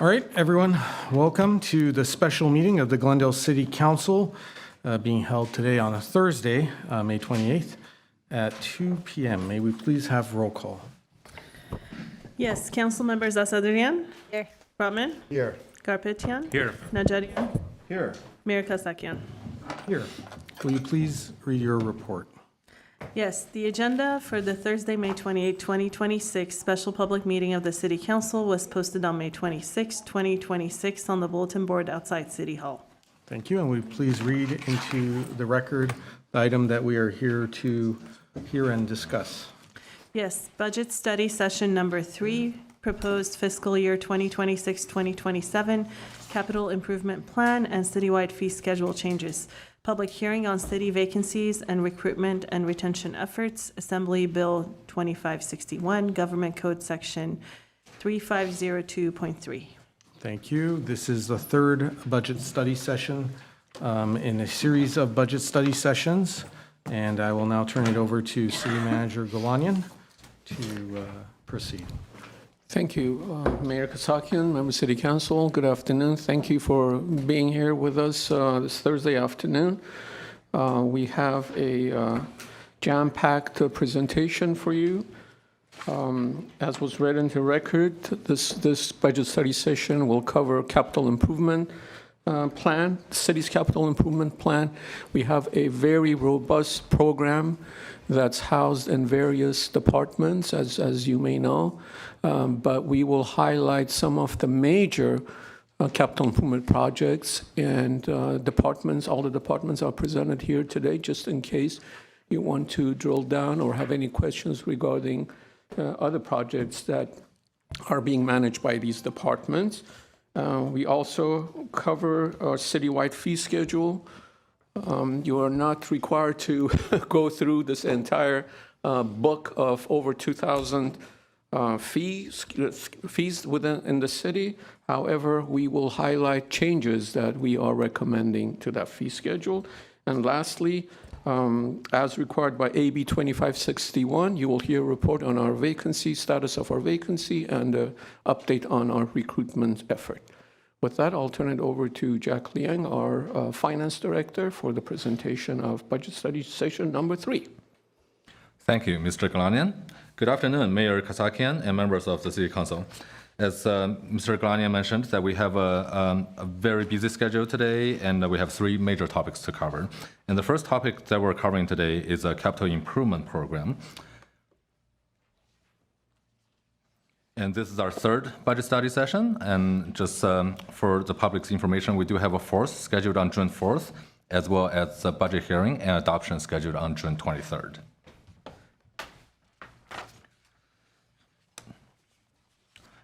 All right, everyone, welcome to the special meeting of the Glendale City Council being held today on a Thursday, May 28th at 2 p.m. May we please have roll call? Yes, council members Asadrian. Here. Brotman. Here. Garpetian. Here. Najarian. Here. Mayor Kasakian. Here. Will you please read your report? Yes, the agenda for the Thursday, May 28, 2026 special public meeting of the City Council was posted on May 26, 2026 on the bulletin board outside City Hall. Thank you, and will you please read into the record the item that we are here to hear and discuss? Yes, budget study session number 3, proposed fiscal year 2026-2027, capital improvement plan and citywide fee schedule changes. Public hearing on city vacancies and recruitment and retention efforts, Assembly Bill 2561, Government Code Section 3502.3. Thank you. This is the third budget study session in a series of budget study sessions, and I will now turn it over to City Manager Galanian to proceed. Thank you, Mayor Kasakian, Member City Council. Good afternoon. Thank you for being here with us this Thursday afternoon. We have a jam-packed presentation for you. As was read into record, this budget study session will cover capital improvement plan, city's capital improvement plan. We have a very robust program that's housed in various departments, as you may know, but we will highlight some of the major capital improvement projects and departments. All the departments are presented here today, just in case you want to drill down or have any questions regarding other projects that are being managed by these departments. We also cover our citywide fee schedule. You are not required to go through this entire book of over 2,000 fees in the city. However, we will highlight changes that we are recommending to that fee schedule. And lastly, as required by AB 2561, you will hear a report on our vacancy, status of our vacancy, and an update on our recruitment effort. With that, I'll turn it over to Jack Liang, our Finance Director, for the presentation of Budget Study Session number 3. Thank you, Mr. Galanian. Good afternoon, Mayor Kasakian and members of the City Council. As Mr. Galanian mentioned, that we have a very busy schedule today, and we have 3 major topics to cover. And the first topic that we're covering today is a capital improvement program. And this is our third budget study session. And just for the public's information, we do have a fourth scheduled on June 4th, as well as the budget hearing and adoption scheduled on June 23rd.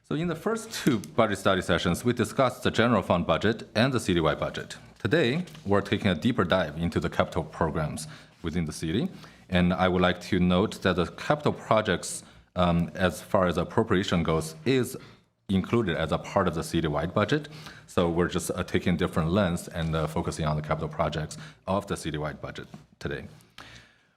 So in the first 2 budget study sessions, we discussed the general fund budget and the citywide budget. Today, we're taking a deeper dive into the capital programs within the city. And I would like to note that the capital projects, as far as appropriation goes, is included as a part of the citywide budget. So we're just taking different lens and focusing on the capital projects of the citywide budget today.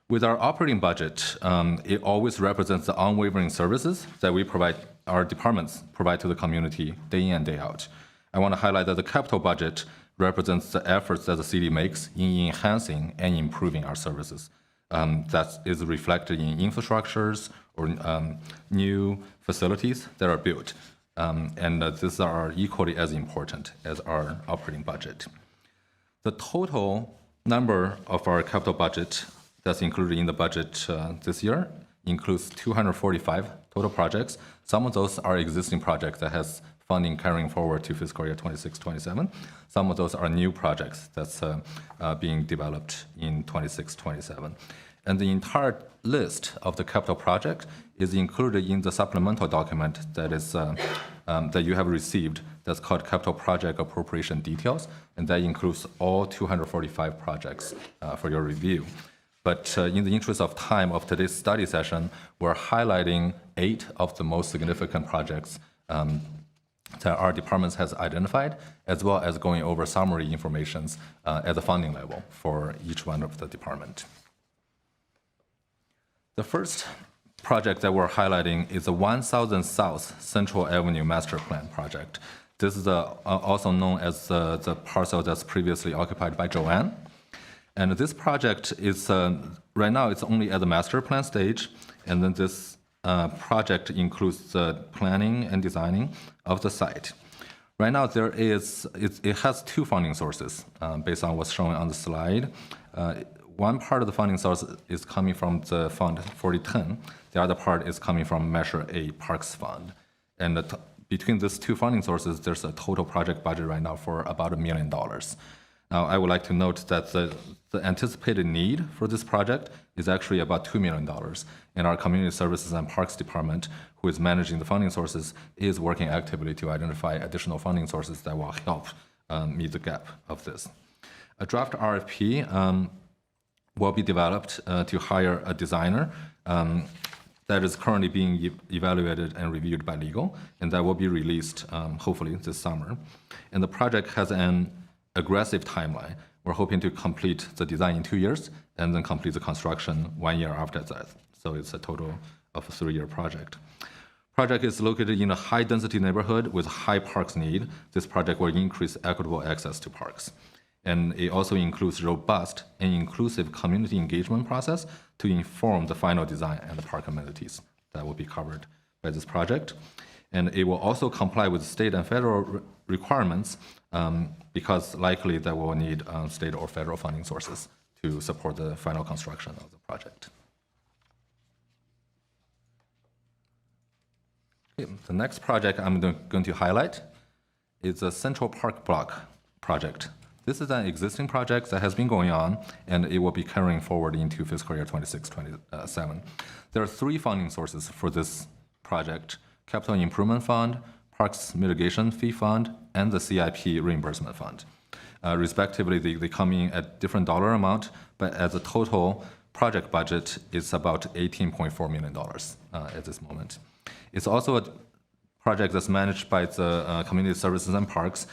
With our operating budget, it always represents the unwavering services that we provide, our departments provide to the community day in and day out. I want to highlight that the capital budget represents the efforts that the city makes in enhancing and improving our services. That is reflected in infrastructures or new facilities that are built. And these are equally as important as our operating budget. The total number of our capital budget that's included in the budget this year includes 245 total projects. Some of those are existing projects that has funding carrying forward to fiscal year 26-27. Some of those are new projects that's being developed in 26-27. And the entire list of the capital project is included in the supplemental document that is that you have received. That's called Capital Project Appropriation Details, and that includes all 245 projects for your review. But in the interest of time of today's study session, we're highlighting 8 of the most significant projects that our departments has identified, as well as going over summary information at the funding level for each one of the department. The first project that we're highlighting is the 1000 South Central Avenue Master Plan project. This is also known as the parcel that's previously occupied by Joanne. And this project is, right now, it's only at the master plan stage. And then this project includes the planning and designing of the site. Right now, it has two funding sources based on what's shown on the slide. One part of the funding source is coming from the Fund 4010. The other part is coming from Measure A Parks Fund. And between these two funding sources, there's a total project budget right now for about $1 million. Now, I would like to note that the anticipated need for this project is actually about $2 million. And our Community Services and Parks Department, who is managing the funding sources, is working actively to identify additional funding sources that will help meet the gap of this. A draft RFP will be developed to hire a designer that is currently being evaluated and reviewed by legal, and that will be released hopefully this summer. And the project has an aggressive timeline. We're hoping to complete the design in 2 years and then complete the construction 1 year after that. So it's a total of a 3-year project. Project is located in a high-density neighborhood with high parks need. This project will increase equitable access to parks. And it also includes robust and inclusive community engagement process to inform the final design and the park amenities that will be covered by this project. And it will also comply with state and federal requirements because likely that will need state or federal funding sources to support the final construction of the project. Okay, the next project I'm going to highlight is the Central Park Block project. This is an existing project that has been going on, and it will be carrying forward into fiscal year 26-27. There are 3 funding sources for this project: Capital Improvement Fund, Parks Mitigation Fee Fund, and the CIP Reimbursement Fund. Respectively, they come in at different dollar amount, but as a total project budget, it's about $18.4 million at this moment. It's also a project that's managed by the Community Services and Parks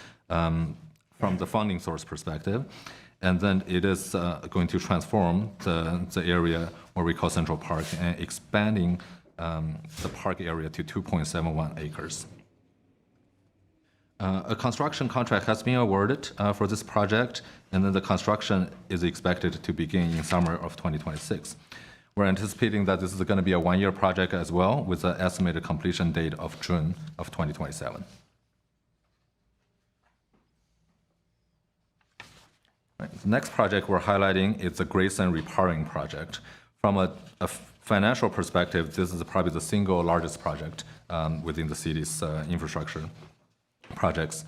from the funding source perspective. And then it is going to transform the area where we call Central Park and expanding the park area to 2.71 acres. A construction contract has been awarded for this project, and then the construction is expected to begin in summer of 2026. We're anticipating that this is going to be a 1-year project as well, with an estimated completion date of June of 2027. Right. The next project we're highlighting is the Grayson Repowering project. From a financial perspective, this is probably the single largest project within the city's infrastructure projects.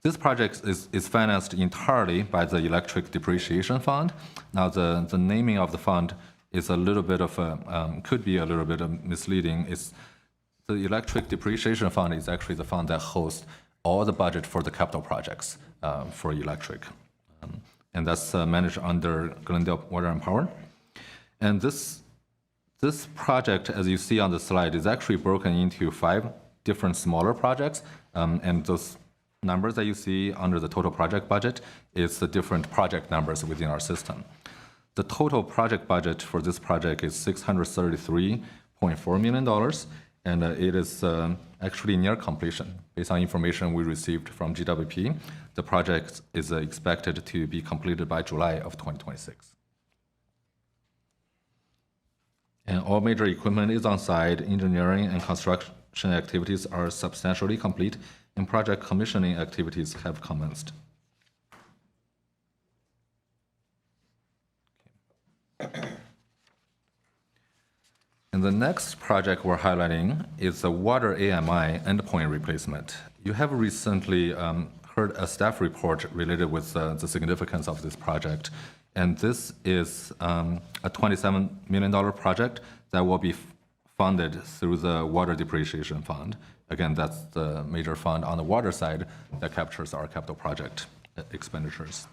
This project is financed entirely by the Electric Depreciation Fund. Now, the naming of the fund is a little bit of could be a little bit misleading. It's the Electric Depreciation Fund is actually the fund that hosts all the budget for the capital projects for electric. And that's managed under Glendale Water and Power. And this project, as you see on the slide, is actually broken into 5 different smaller projects. And those numbers that you see under the total project budget is the different project numbers within our system. The total project budget for this project is $633.4 million, and it is actually near completion. Based on information we received from GWP, the project is expected to be completed by July of 2026. And all major equipment is on site. Engineering and construction activities are substantially complete, and project commissioning activities have commenced. And the next project we're highlighting is the water AMI endpoint replacement. You have recently heard a staff report related with the significance of this project. And this is a $27 million project that will be funded through the Water Depreciation Fund. Again, that's the major fund on the water side that captures our capital project expenditures.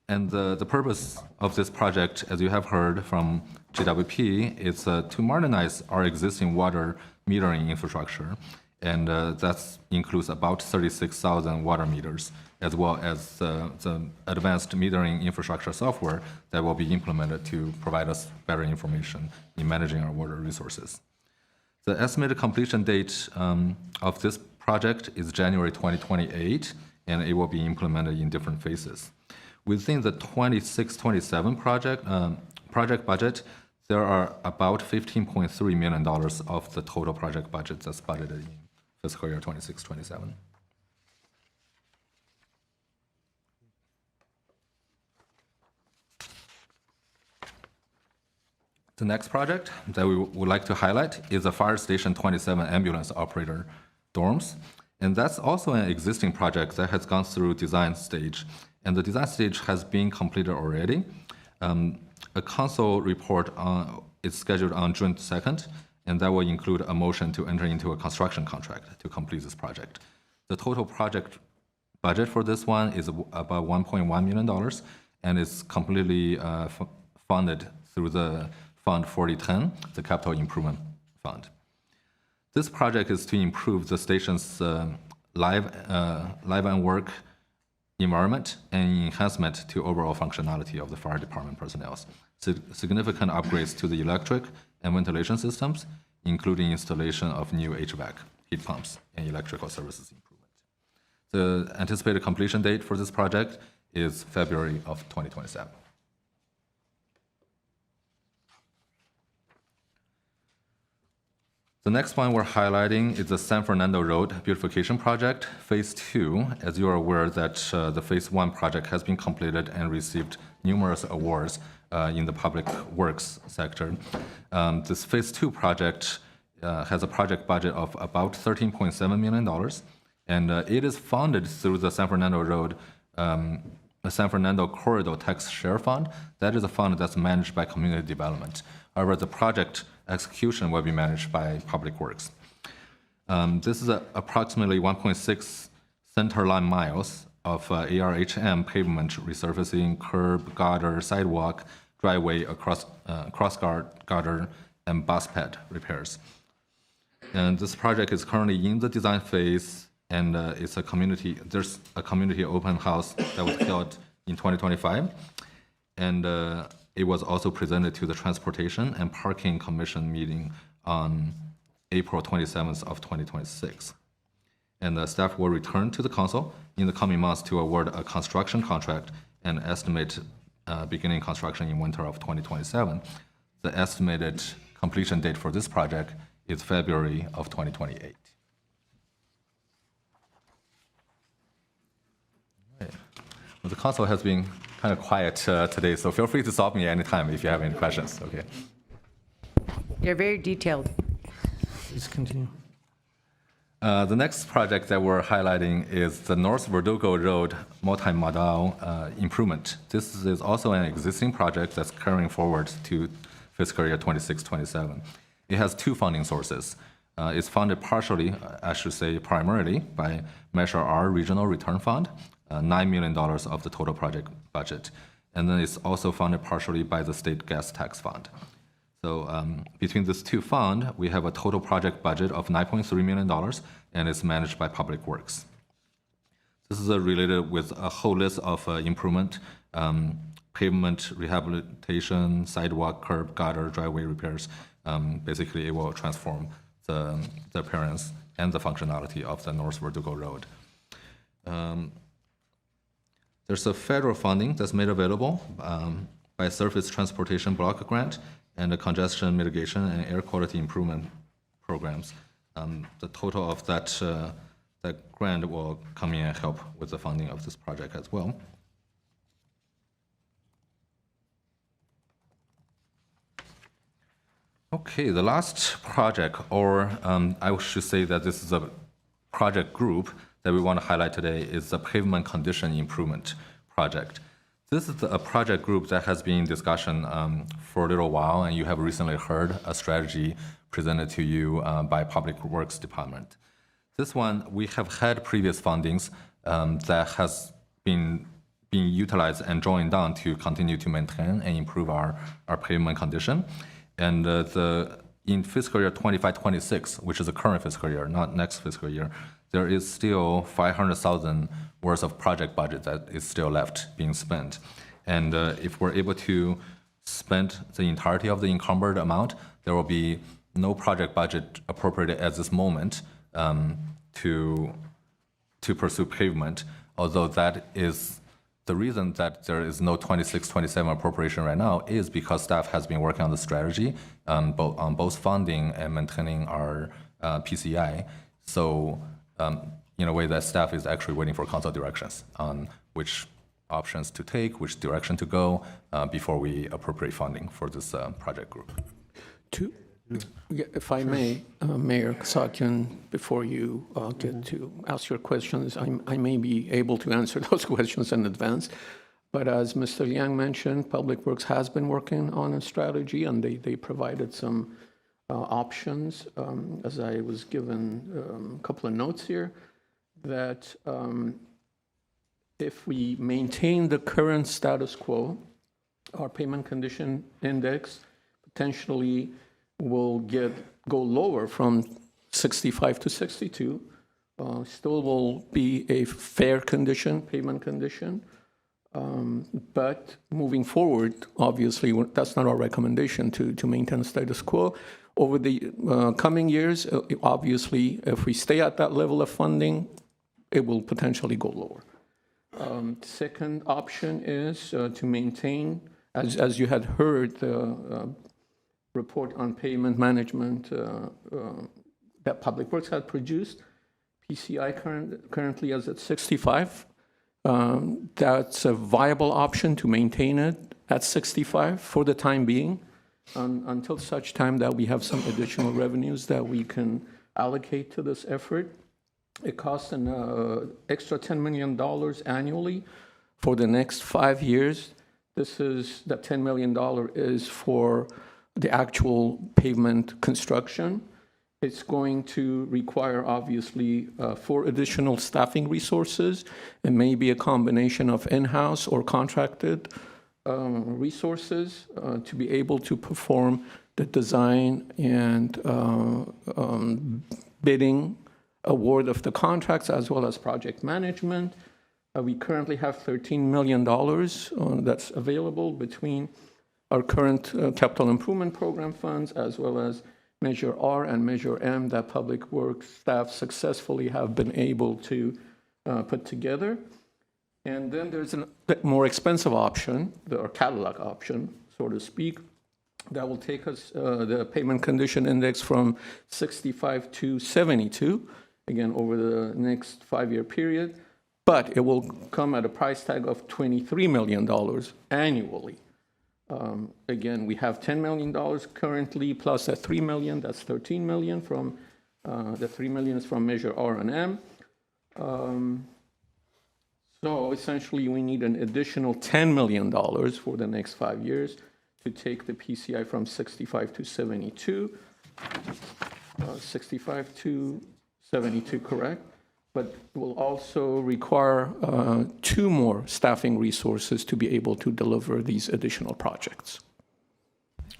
And the purpose of this project, as you have heard from GWP, is to modernize our existing water metering infrastructure. And that includes about 36,000 water meters, as well as the advanced metering infrastructure software that will be implemented to provide us better information in managing our water resources. The estimated completion date of this project is January 2028, and it will be implemented in different phases. Within the 26-27 project budget, there are about $15.3 million of the total project budget that's budgeted in fiscal year 26-27. The next project that we would like to highlight is the Fire Station 27 ambulance operator dorms. And that's also an existing project that has gone through design stage. And the design stage has been completed already. A council report is scheduled on June 2nd, and that will include a motion to enter into a construction contract to complete this project. The total project budget for this one is about $1.1 million, and it's completely funded through the Fund 4010, the Capital Improvement Fund. This project is to improve the station's live and work environment and enhancement to overall functionality of the fire department personnel. Significant upgrades to the electric and ventilation systems, including installation of new HVAC, heat pumps, and electrical services improvement. The anticipated completion date for this project is February of 2027. The next one we're highlighting is the San Fernando Road Beautification Project, Phase 2. As you are aware that the Phase 1 project has been completed and received numerous awards in the public works sector. This Phase 2 project has a project budget of about $13.7 million, and it is funded through the San Fernando Road, the San Fernando Corridor Tax Share Fund. That is a fund that's managed by community development. However, the project execution will be managed by Public Works. This is approximately 1.6 centerline miles of ARHM pavement resurfacing, curb, gutter, sidewalk, driveway, cross gutter, and bus pad repairs. And this project is currently in the design phase, and there's a community open house that was held in 2025. And it was also presented to the Transportation and Parking Commission meeting on April 27th of 2026. And the staff will return to the council in the coming months to award a construction contract and estimate beginning construction in winter of 2027. The estimated completion date for this project is February of 2028. Right. Well, the council has been kind of quiet today, so feel free to stop me anytime if you have any questions. Okay. You're very detailed. Please continue. The next project that we're highlighting is the North Verdugo Road multimodal improvement. This is also an existing project that's carrying forward to fiscal year 26-27. It has two funding sources. It's funded partially, I should say primarily, by Measure R Regional Return Fund, $9 million of the total project budget. And then it's also funded partially by the State Gas Tax Fund. So between these two funds, we have a total project budget of $9.3 million, and it's managed by Public Works. This is related with a whole list of improvement, pavement rehabilitation, sidewalk, curb, gutter, driveway repairs. Basically, it will transform the appearance and the functionality of the North Verdugo Road. There's a federal funding that's made available by Surface Transportation Block Grant and the Congestion Mitigation and Air Quality Improvement Programs. The total of that grant will come in and help with the funding of this project as well. Okay, the last project, or I should say that this is a project group that we want to highlight today, is the Pavement Condition Improvement Project. This is a project group that has been in discussion for a little while, and you have recently heard a strategy presented to you by Public Works Department. This one, we have had previous fundings that has been utilized and drawn down to continue to maintain and improve our pavement condition. And in fiscal year 25-26, which is the current fiscal year, not next fiscal year, there is still $500,000 worth of project budget that is still left being spent. And if we're able to spend the entirety of the encumbered amount, there will be no project budget appropriated at this moment to pursue pavement, although that is the reason that there is no 26-27 appropriation right now is because staff has been working on the strategy on both funding and maintaining our PCI. So in a way that staff is actually waiting for council directions on which options to take, which direction to go before we appropriate funding for this project group. If I may, Mayor Kasakian, before you get to ask your questions, I may be able to answer those questions in advance. But as Mr. Liang mentioned, Public Works has been working on a strategy, and they provided some options, as I was given a couple of notes here, that if we maintain the current status quo, our payment condition index potentially will go lower from 65 to 62. Still will be a fair condition, payment condition. But moving forward, obviously, that's not our recommendation to maintain status quo. Over the coming years, obviously, if we stay at that level of funding, it will potentially go lower. Second option is to maintain, as you had heard, the report on payment management that Public Works had produced. PCI currently is at 65. That's a viable option to maintain it at 65 for the time being, until such time that we have some additional revenues that we can allocate to this effort. It costs an extra $10 million annually for the next 5 years. That $10 million is for the actual pavement construction. It's going to require, obviously, 4 additional staffing resources. It may be a combination of in-house or contracted resources to be able to perform the design and bidding, award of the contracts, as well as project management. We currently have $13 million that's available between our current capital improvement program funds, as well as Measure R and Measure M that Public Works staff successfully have been able to put together. And then there's a more expensive option, or Cadillac option, so to speak, that will take us the payment condition index from 65 to 72, again, over the next 5-year period. But it will come at a price tag of $23 million annually. Again, we have $10 million currently, plus that $3 million, that's $13 million from, the $3 million is from Measure R and M. So essentially, we need an additional $10 million for the next 5 years to take the PCI from 65 to 72. 65 to 72, correct? But will also require 2 more staffing resources to be able to deliver these additional projects.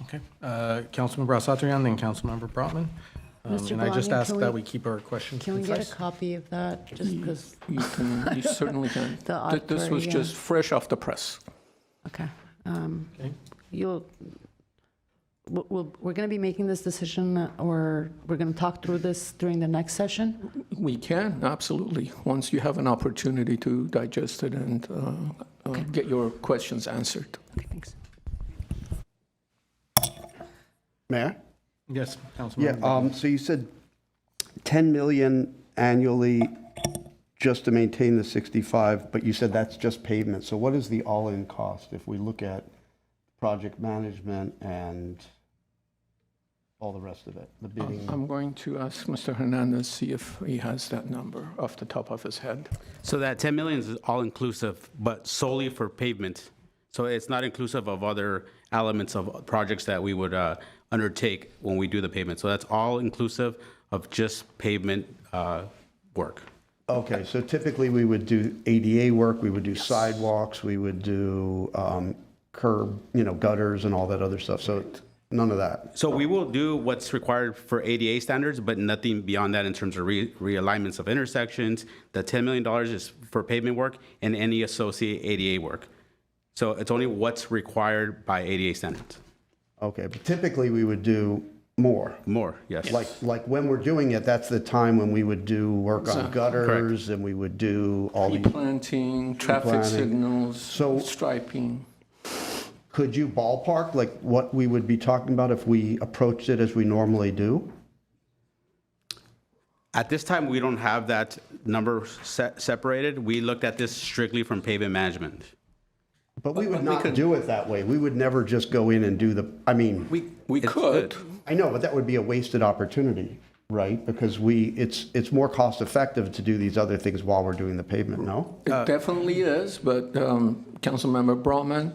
Okay. Councilmember Al-Satrian, then Councilmember Brotman. Mr. And I just Galani, ask can that we- we keep our questions Can we get a concise. copy of that, just because, You certainly can. The This was author, just fresh off the press. okay. Okay. We're going to be making this decision, or we're going to talk through this during the next session? We can, absolutely, once you have an opportunity to digest it and get your questions answered. Okay, thanks. Mayor? Yes, Councilmember. Yeah, so you said 10 million annually just to maintain the 65, but you said that's just pavement. So what is the all-in cost if we look at project management and all the rest of it, the bidding? I'm going to ask Mr. Hernandez, see if he has that number off the top of his head. So that 10 million is all inclusive, but solely for pavement. So it's not inclusive of other elements of projects that we would undertake when we do the pavement. So that's all inclusive of just pavement work. Okay, so typically we would do ADA work, we would do sidewalks, we would do curb, gutters and all that other stuff. So none of that. So we will do what's required for ADA standards, but nothing beyond that in terms of realignments of intersections. The $10 million is for pavement work and any associated ADA work. So it's only what's required by ADA standards. Okay, but typically we would do More. More, yes. Like when we're doing it, that's the time when we would do work on Exactly. gutters and we would do all Tree the, planting, traffic planting. signals, So- striping. could you ballpark like what we would be talking about if we approached it as we normally do? At this time, we don't have that number separated. We looked at this strictly from pavement management. But we would we not could- do it that way. We would never just go in and do the, I mean, We It's could. good. I know, but that would be a wasted opportunity, right? Because it's more cost effective to do these other things while we're doing the pavement, no? It definitely is, but Councilmember Brotman,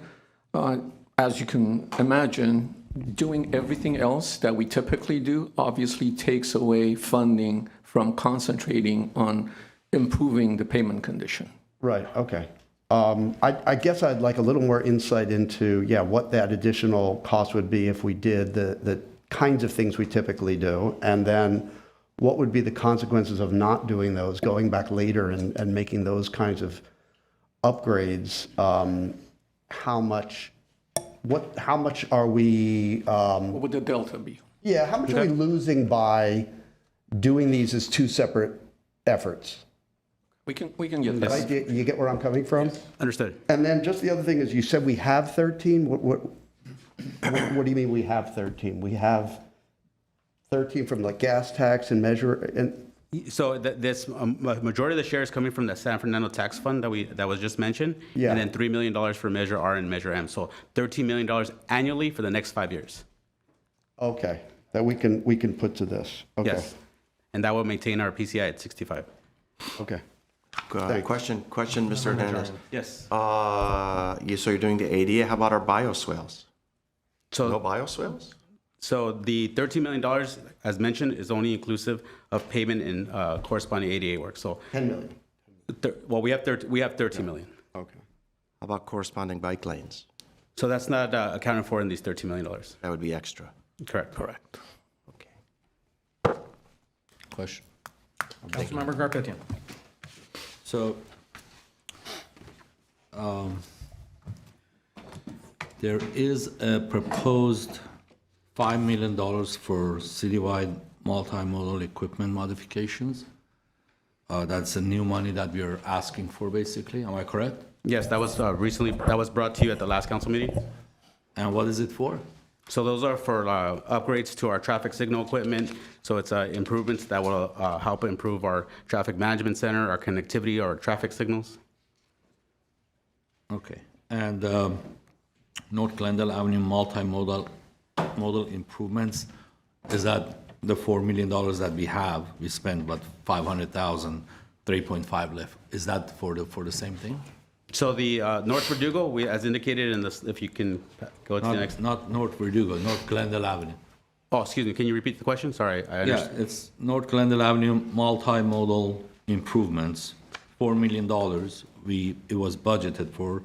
as you can imagine, doing everything else that we typically do obviously takes away funding from concentrating on improving the payment condition. Right, okay. I guess I'd like a little more insight into, yeah, what that additional cost would be if we did the kinds of things we typically do, and then what would be the consequences of not doing those, going back later and making those kinds of upgrades? How much are we, What would the delta be? yeah, how much are we losing by doing these as two separate efforts? We can get Right? this. You get where I'm coming from? Understood. And then just the other thing is, you said we have 13? What do you mean we have 13? We have 13 from the gas tax and measure, and, So this majority of the share is coming from the San Fernando Tax Fund that was just mentioned. Yeah. And then $3 million for Measure R and Measure M. So $13 million annually for the next 5 years. okay, that we can put to this. Okay, Yes. And that will maintain our PCI at 65. okay. Thanks. Question, Mr. Hernandez. Yes. So you're doing the ADA, how about our bioswales? No So, bioswales? so the $13 million, as mentioned, is only inclusive of payment and corresponding ADA work. So, 10 million. well, we have 13 million. Okay. How about corresponding bike lanes? So that's not accounted for in these $13 million. That would be extra. Correct. Correct. Okay. Question. Councilmember Garpetian. So, there is a proposed $5 million for citywide multimodal equipment modifications. That's the new money that we are asking for, basically. Am I correct? Yes, that was that was brought to you at the last council meeting. And what is it for? So those are for upgrades to our traffic signal equipment. So it's improvements that will help improve our traffic management center, our connectivity, our traffic signals. Okay. And North Glendale Avenue multimodal improvements, is that the $4 million that we have? We spent, what, 500,000, 3.5 left. Is that for the same thing? So the North Verdugo, as indicated in this, if you can go to the next. Not North Verdugo, North Glendale Avenue. Oh, excuse me, can you repeat the question? Sorry, I Yeah, understand. it's North Glendale Avenue multimodal improvements, $4 million. It was budgeted for.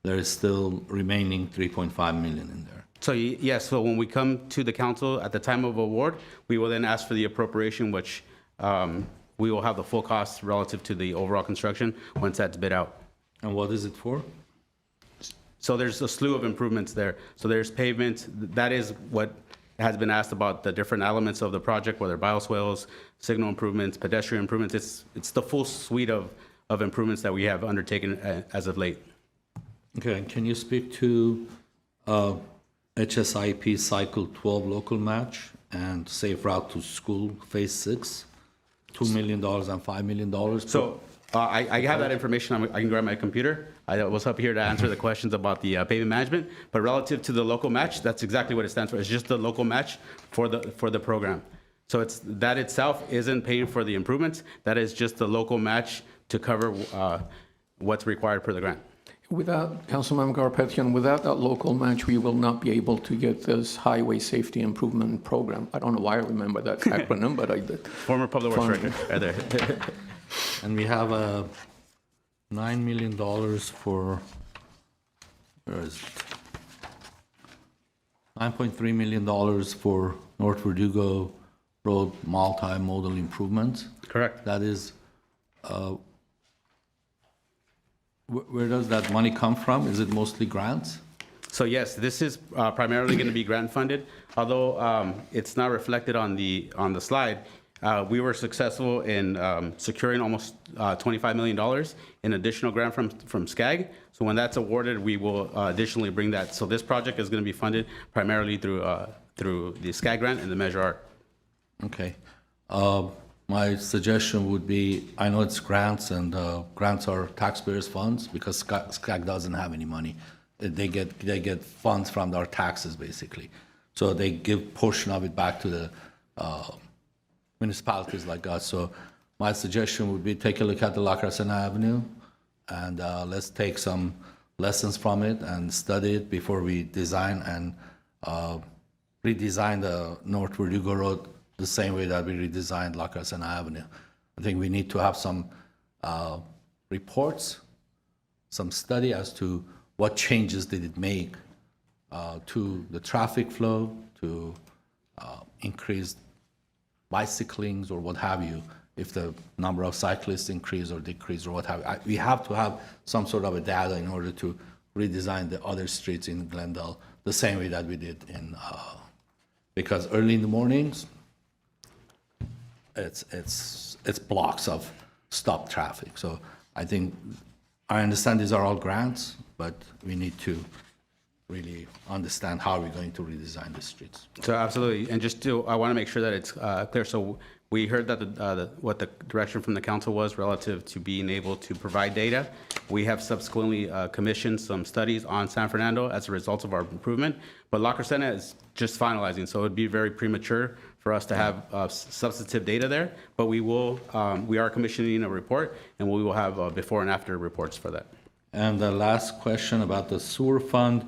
There is still remaining 3.5 million in there. So yes, so when we come to the council at the time of award, we will then ask for the appropriation, which we will have the full cost relative to the overall construction once that's bid out. And what is it for? So there's a slew of improvements there. So there's pavement, that is what has been asked about the different elements of the project, whether bioswales, signal improvements, pedestrian improvements. It's the full suite of improvements that we have undertaken as of late. Okay, and can you speak to HSIP Cycle 12 local match and Safe Route to School Phase 6? $2 million and $5 million? So I have that information. I can grab my computer. I was up here to answer the questions about the pavement management, but relative to the local match, that's exactly what it stands for. It's just the local match for the program. So it's that itself isn't paying for the improvements. That is just the local match to cover what's required per the grant. Without, Councilmember Garpetian, without that local match, we will not be able to get this highway safety improvement program. I don't know why I remember that acronym, but I did. Former Public Works Funding. Director, right there. And we have $9 million for, where is it? $9.3 million for North Verdugo Road multimodal improvements. Correct. That is, where does that money come from? Is it mostly grants? So yes, this is primarily going to be grant funded, although it's not reflected on the slide. We were successful in securing almost $25 million in additional grant from SCAG. So when that's awarded, we will additionally bring that. So this project is going to be funded primarily through the SCAG grant and the Measure R. Okay. My suggestion would be, I know it's grants, and grants are taxpayers' funds because SCAG doesn't have any money. They get funds from our taxes, basically. So they give portion of it back to the municipalities like us. So my suggestion would be take a look at the La Crescenta Avenue, and let's take some lessons from it and study it before we design and redesign the North Verdugo Road the same way that we redesigned La Crescenta Avenue. I think we need to have some reports, some study as to what changes did it make to the traffic flow, to increase bicyclings or what have you, if the number of cyclists increase or decrease or what have you. We have to have some sort of a data in order to redesign the other streets in Glendale the same way that we did in, because early in the mornings, it's blocks of stopped traffic. So I think, I understand these are all grants, but we need to really understand how we're going to redesign the streets. So absolutely, and I want to make sure that it's clear. So we heard that what the direction from the council was relative to being able to provide data. We have subsequently commissioned some studies on San Fernando as a result of our improvement, but La Crescenta is just finalizing, so it would be very premature for us to have substantive data there. But we are commissioning a report, and we will have before and after reports for that. And the last question about the sewer fund,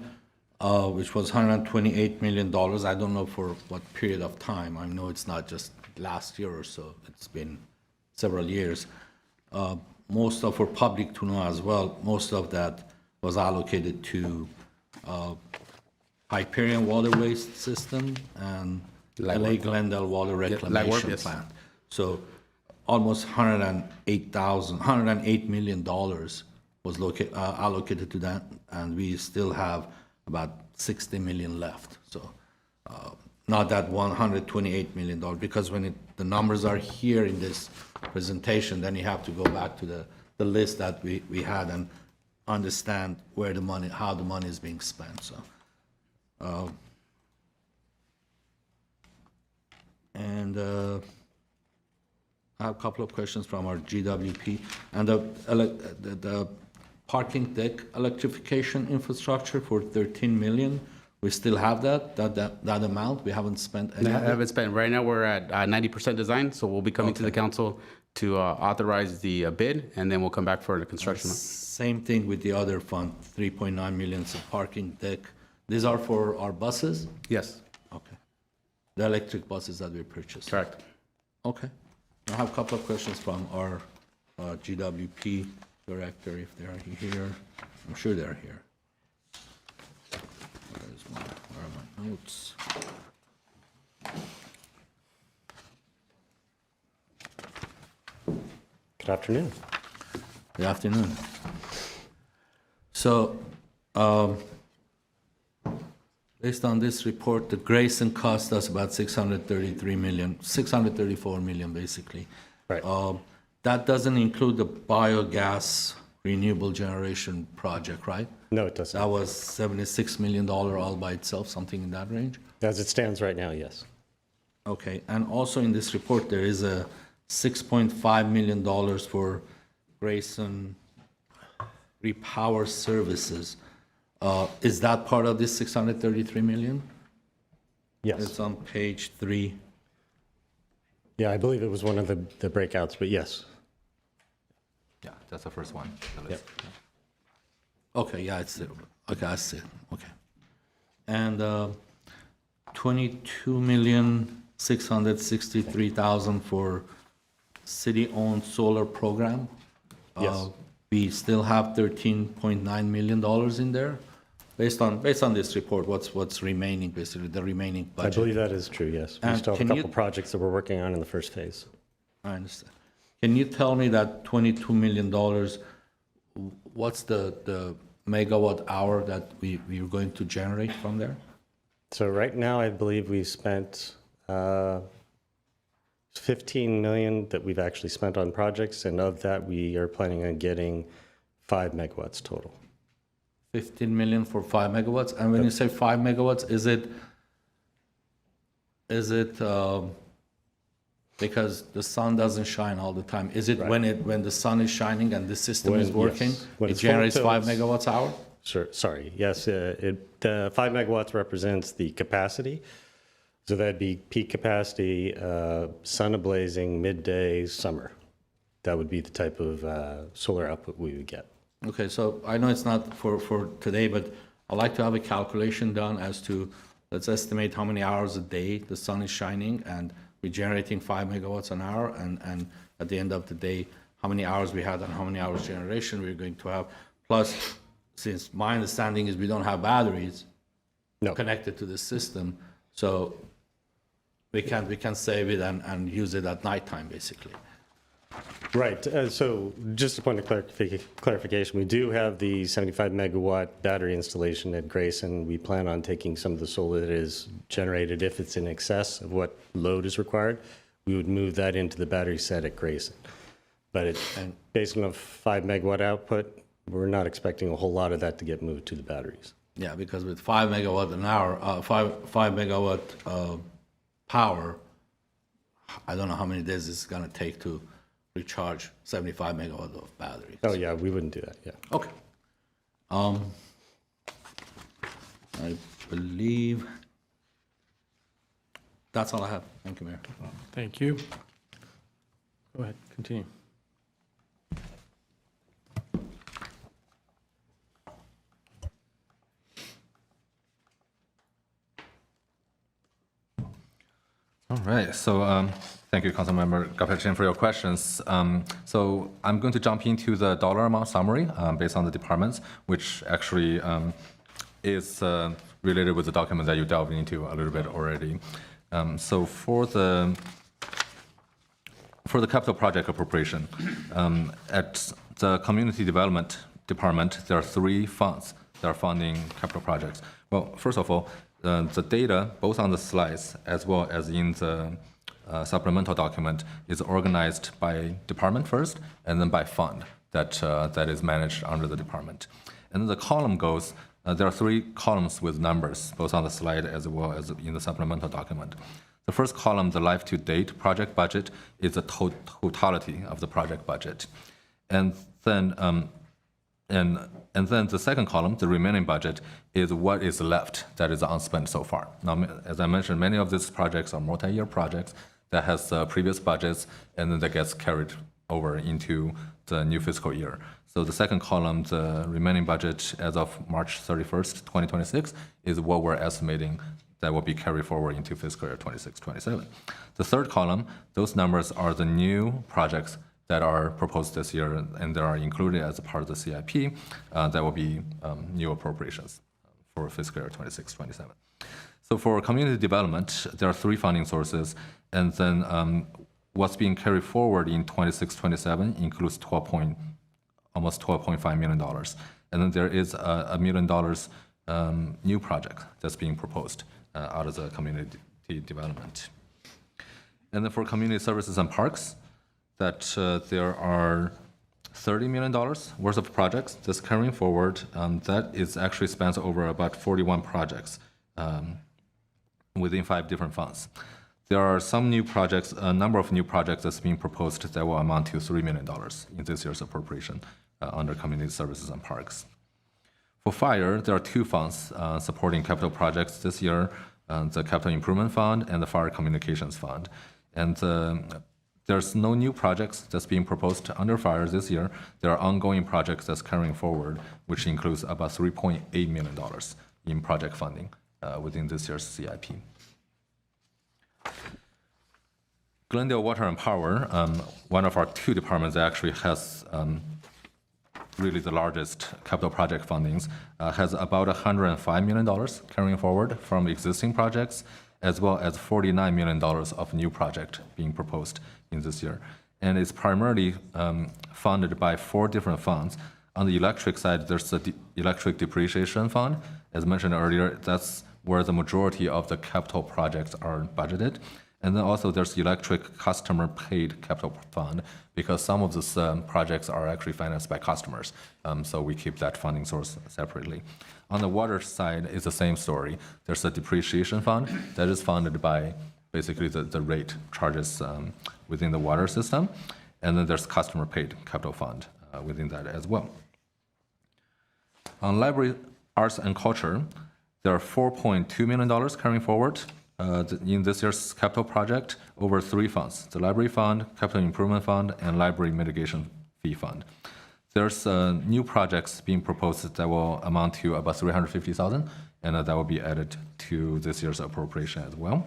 which was $128 million. I don't know for what period of time. I know it's not just last year or so. It's been several years. Most of, for public to know as well, most of that was allocated to Hyperion Water Waste System and LA Glendale Water Reclamation yes. Plant. So almost $108 million was allocated to that, and we still have about 60 million left. So not that $128 million, because when the numbers are here in this presentation, then you have to go back to the list that we had and understand where the money, how the money is being spent. So, I have a couple of questions from our GWP and the parking deck electrification infrastructure for 13 million. We still have that amount. We haven't spent any. I haven't spent. Right now, we're at 90% design, so we'll be coming to the council to authorize the bid, and then we'll come back for the construction. Same thing with the other fund, 3.9 million for parking deck. These are for our buses? Yes, Okay. The electric buses that we purchased? correct. Okay. I have a couple of questions from our GWP director, if they're here. I'm sure they're here. Where are my notes? Good afternoon. Good afternoon. So, based on this report, the Grayson cost us about 634 million, basically. Right. That doesn't include the biogas renewable generation project, right? No, it doesn't. That was $76 million all by itself, something in that range? As it stands right now, yes. Okay, and also in this report, there is a $6.5 million for Grayson Repower Services. Is that part of this 633 million? Yes. It's on page 3. Yeah, I believe it was one of the breakouts, but yes. Yeah, that's the first one. the list. Okay, yeah, it's there. Okay, I see it. Okay. And 22,663,000 for city-owned solar program. Yes. We still have $13.9 million in there. Based on this report, what's remaining, basically, the remaining I budget? believe that is true, yes. We And still have a can you- couple projects that we're working on in the first phase. I understand. Can you tell me that $22 million, what's the megawatt hour that we're going to generate from there? So right now, I believe we've spent 15 million that we've actually spent on projects, and of that, we are planning on getting 5 megawatts total. 15 million for 5 megawatts? And when you say 5 megawatts, is it because the sun doesn't shine all the time? Is it when the sun is shining and the system is working, When it it's full generates 5 tilt. megawatts hour? Sure, sorry, yes, the 5 megawatts represents the capacity. So that'd be peak capacity, sun ablazing, midday, summer. That would be the type of solar output we would get. Okay, so I know it's not for today, but I'd like to have a calculation done as to, let's estimate how many hours a day the sun is shining, and we're generating 5 megawatts an hour, and at the end of the day, how many hours we had and how many hours generation we're going to have. Plus, since my understanding is we don't have batteries connected to the system, so we can save it and use it at nighttime, basically. Right, so just a point of clarification, we do have the 75 megawatt battery installation at Grayson. We plan on taking some of the solar that is generated, if it's in excess of what load is required, we would move that into the battery set at Grayson. But based on a 5 megawatt output, we're not expecting a whole lot of that to get moved to the batteries. Yeah, because with 5 megawatt an hour, 5 megawatt power, I don't know how many days it's going to take to recharge 75 megawatt of battery. Oh, yeah, we wouldn't do that, yeah. Okay. I believe that's all I have. Thank you, Mayor. Thank you. Go ahead, continue. All right, so thank you, Councilmember Garpetian, for your questions. So I'm going to jump into the dollar amount summary based on the departments, which actually is related with the document that you delved into a little bit already. So for the capital project appropriation, at the community development department, there are 3 funds that are funding capital projects. Well, first of all, the data, both on the slides as well as in the supplemental document, is organized by department first, and then by fund that is managed under the department. And then the column goes, there are 3 columns with numbers, both on the slide as well as in the supplemental document. The first column, the life-to-date project budget, is the totality of the project budget. And then the second column, the remaining budget, is what is left that is unspent so far. Now, as I mentioned, many of these projects are multi-year projects that has previous budgets, and then that gets carried over into the new fiscal year. So the second column, the remaining budget as of March 31st, 2026, is what we're estimating that will be carried forward into fiscal year 26-27. The third column, those numbers are the new projects that are proposed this year, and they are included as a part of the CIP. That will be new appropriations for fiscal year 26-27. So for community development, there are 3 funding sources, and then what's being carried forward in 26-27 includes almost $12.5 million. And then there is $1 million new project that's being proposed out of the community development. And then for community services and parks, that there are $30 million worth of projects that's carrying forward. That is actually spans over about 41 projects within 5 different funds. There are some new projects, a number of new projects that's being proposed that will amount to $3 million in this year's appropriation under community services and parks. For fire, there are 2 funds supporting capital projects this year, the Capital Improvement Fund and the Fire Communications Fund. And there's no new projects that's being proposed under fire this year. There are ongoing projects that's carrying forward, which includes about $3.8 million in project funding within this year's CIP. Glendale Water and Power, one of our 2 departments that actually has really the largest capital project fundings, has about $105 million carrying forward from existing projects, as well as $49 million of new project being proposed in this year. And it's primarily funded by 4 different funds. On the electric side, there's the electric depreciation fund. As mentioned earlier, that's where the majority of the capital projects are budgeted. And then also there's electric customer paid capital fund, because some of these projects are actually financed by customers. So we keep that funding source separately. On the water side, it's the same story. There's a depreciation fund that is funded by basically the rate charges within the water system. And then there's customer paid capital fund within that as well. On library, arts, and culture, there are $4.2 million carrying forward in this year's capital project over 3 funds: the library fund, capital improvement fund, and library mitigation fee fund. There's new projects being proposed that will amount to about $350,000, and that will be added to this year's appropriation as well.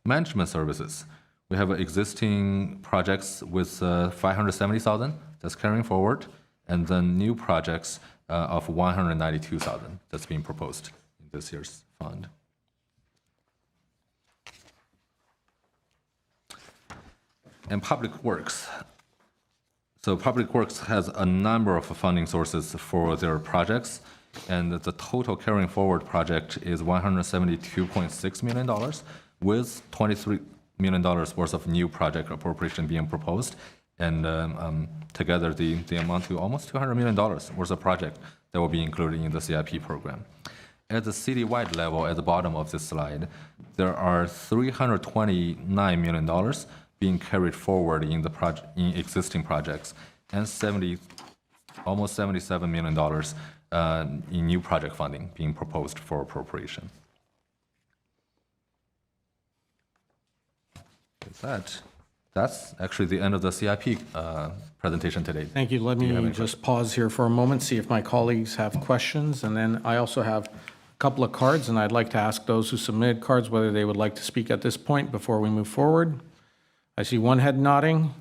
Management services, we have existing projects with $570,000 that's carrying forward, and then new projects of $192,000 that's being proposed in this year's fund. And public works. So public works has a number of funding sources for their projects, and the total carrying forward project is $172.6 million, with $23 million worth of new project appropriation being proposed, and together the amount to almost $200 million worth of project that will be included in the CIP program. At the citywide level, at the bottom of this slide, there are $329 million being carried forward in existing projects, and almost $77 million in new project funding being proposed for appropriation. With that's actually the end of the CIP presentation today. Thank you. Let me just pause here for a moment, see if my colleagues have questions. And then I also have a couple of cards, and I'd like to ask those who submitted cards whether they would like to speak at this point before we move forward. I see one head nodding.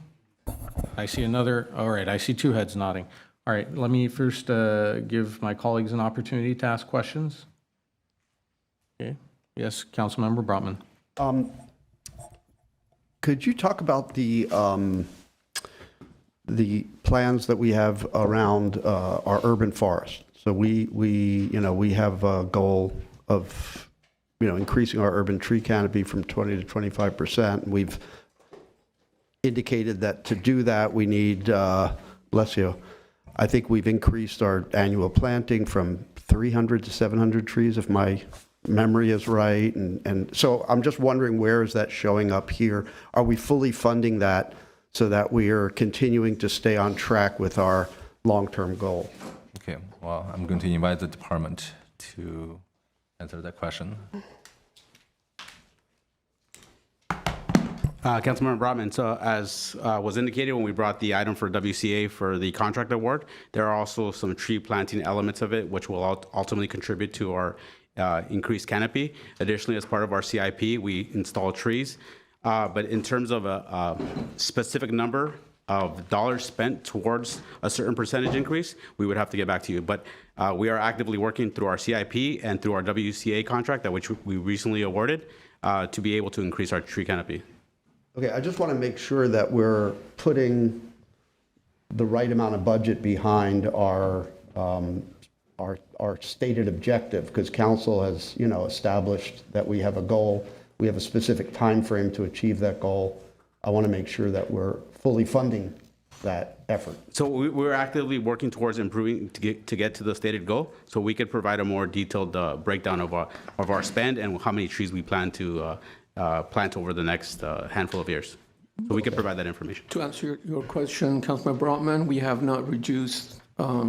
I see another. All right, I see 2 heads nodding. All right, let me first give my colleagues an opportunity to ask questions. Okay. Yes, Councilmember Brotman. Could you talk about the plans that we have around our urban forest? So we have a goal of increasing our urban tree canopy from 20 to 25%. We've indicated that to do that we need, bless you, I think we've increased our annual planting from 300 to 700 trees, if my memory is right. And so I'm just wondering, where is that showing up here? Are we fully funding that so that we are continuing to stay on track with our long-term goal? Okay, well, I'm going to invite the department to answer that question. Councilmember Brotman, so as was indicated when we brought the item for WCA for the contract award, there are also some tree planting elements of it, which will ultimately contribute to our increased canopy. Additionally, as part of our CIP, we install trees. But in terms of a specific number of dollars spent towards a certain percentage increase, we would have to get back to you. But we are actively working through our CIP and through our WCA contract, which we recently awarded, to be able to increase our tree canopy. Okay, I just want to make sure that we're putting the right amount of budget behind our stated objective, because council has, established that we have a goal. We have a specific time frame to achieve that goal. I want to make sure that we're fully funding that effort. So we're actively working towards improving to get to the stated goal, so we could provide a more detailed breakdown of our spend and how many trees we plan to plant over the next handful of years. So we can provide that information. To answer your question, Councilman Brotman, we have not reduced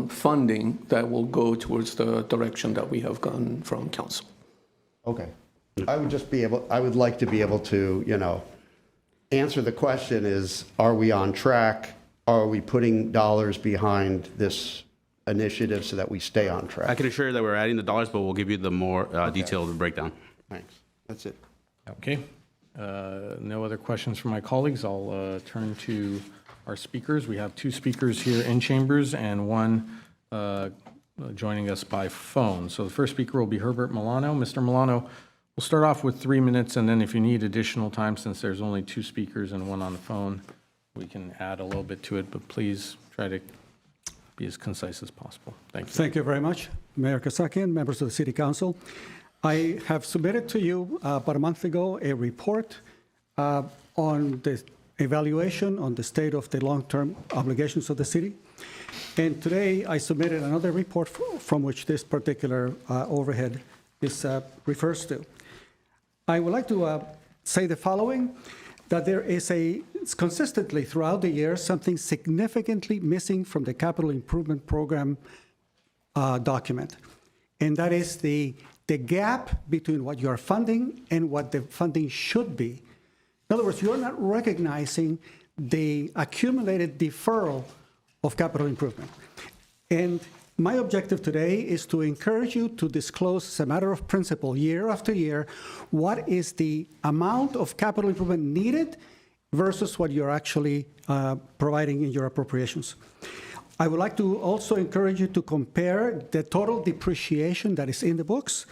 funding that will go towards the direction that we have gone from council. Okay. I would like to be able to, answer the question is, are we on track? Are we putting dollars behind this initiative so that we stay on track? I can assure you that we're adding the dollars, but we'll give you the more detailed breakdown. Thanks. That's it. Okay. No other questions from my colleagues. I'll turn to our speakers. We have 2 speakers here in chambers and 1 joining us by phone. So the first speaker will be Herbert Milano. Mr. Milano, we'll start off with 3 minutes, and then if you need additional time, since there's only 2 speakers and 1 on the phone, we can add a little bit to it, but please try to be as concise as possible. Thank you. Thank you very much, Mayor Kasakian, members of the City Council. I have submitted to you about a month ago a report on the evaluation on the state of the long-term obligations of the city. And today I submitted another report from which this particular overhead refers to. I would like to say the following, that there is consistently throughout the year something significantly missing from the capital improvement program document. And that is the gap between what you are funding and what the funding should be. In other words, you're not recognizing the accumulated deferral of capital improvement. And my objective today is to encourage you to disclose as a matter of principle year after year what is the amount of capital improvement needed versus what you're actually providing in your appropriations. I would like to also encourage you to compare the total depreciation that is in the books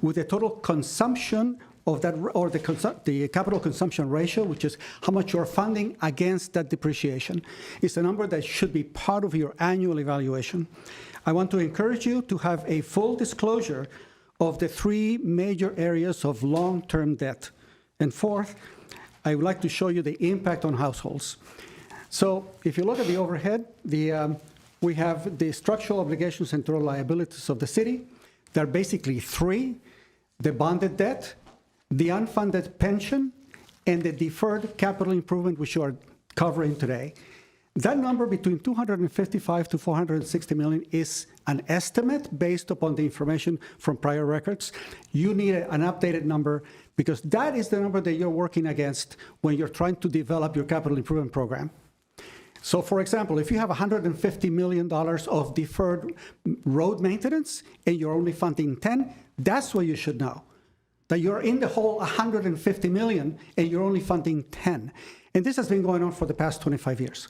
with the total consumption of that, or the capital consumption ratio, which is how much you're funding against that depreciation. It's a number that should be part of your annual evaluation. I want to encourage you to have a full disclosure of the three major areas of long-term debt. And fourth, I would like to show you the impact on households. So if you look at the overhead, we have the structural obligations and total liabilities of the city. There are basically three: the bonded debt, the unfunded pension, and the deferred capital improvement, which you are covering today. That number between 255 to 460 million is an estimate based upon the information from prior records. You need an updated number because that is the number that you're working against when you're trying to develop your capital improvement program. So for example, if you have $150 million of deferred road maintenance and you're only funding 10, that's what you should know. That you're in the whole 150 million and you're only funding 10. And this has been going on for the past 25 years.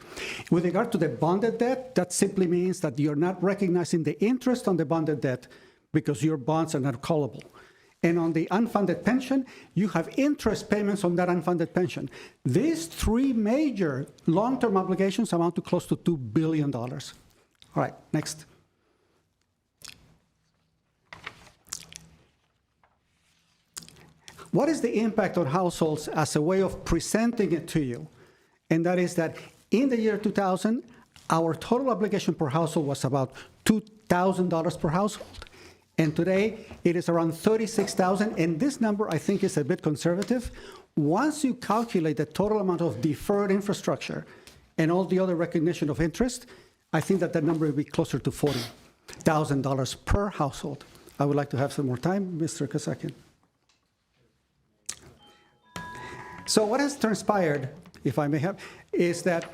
With regard to the bonded debt, that simply means that you're not recognizing the interest on the bonded debt because your bonds are not callable. And on the unfunded pension, you have interest payments on that unfunded pension. These three major long-term obligations amount to close to $2 billion. All right, next. What is the impact on households as a way of presenting it to you? And that is that in the year 2000, our total obligation per household was about $2,000 per household. And today, it is around $36,000, and this number, I think, is a bit conservative. Once you calculate the total amount of deferred infrastructure and all the other recognition of interest, I think that that number will be closer to $40,000 per household. I would like to have some more time, Mr. Kasakian. So what has transpired, if I may have, is that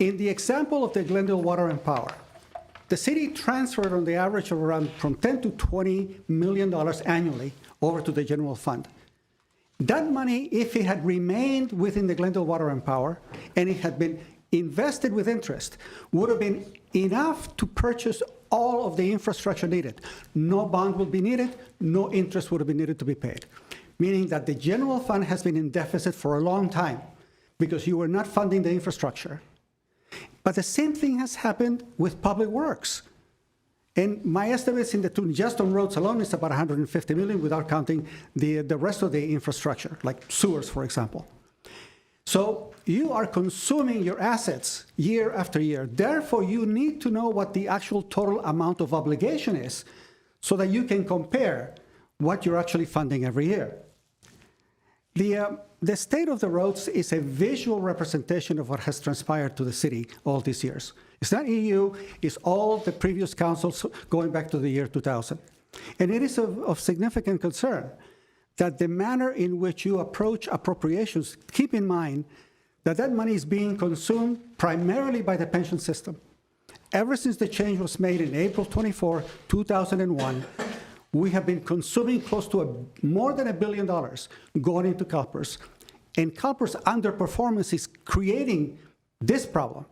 in the example of the Glendale Water and Power, the city transferred on the average of around from $10 to $20 million annually over to the general fund. That money, if it had remained within the Glendale Water and Power and it had been invested with interest, would have been enough to purchase all of the infrastructure needed. No bond would be needed, no interest would have been needed to be paid. Meaning that the general fund has been in deficit for a long time because you were not funding the infrastructure. But the same thing has happened with public works. And my estimates in the tune just on roads alone is about 150 million without counting the rest of the infrastructure, like sewers, for example. So you are consuming your assets year after year. Therefore, you need to know what the actual total amount of obligation is so that you can compare what you're actually funding every year. The state of the roads is a visual representation of what has transpired to the city all these years. It's not EU, it's all the previous councils going back to the year 2000. And it is of significant concern that the manner in which you approach appropriations, keep in mind that that money is being consumed primarily by the pension system. Ever since the change was made in April 24, 2001, we have been consuming close to more than $1 billion going into CalPERS. And CalPERS underperformance is creating this problem.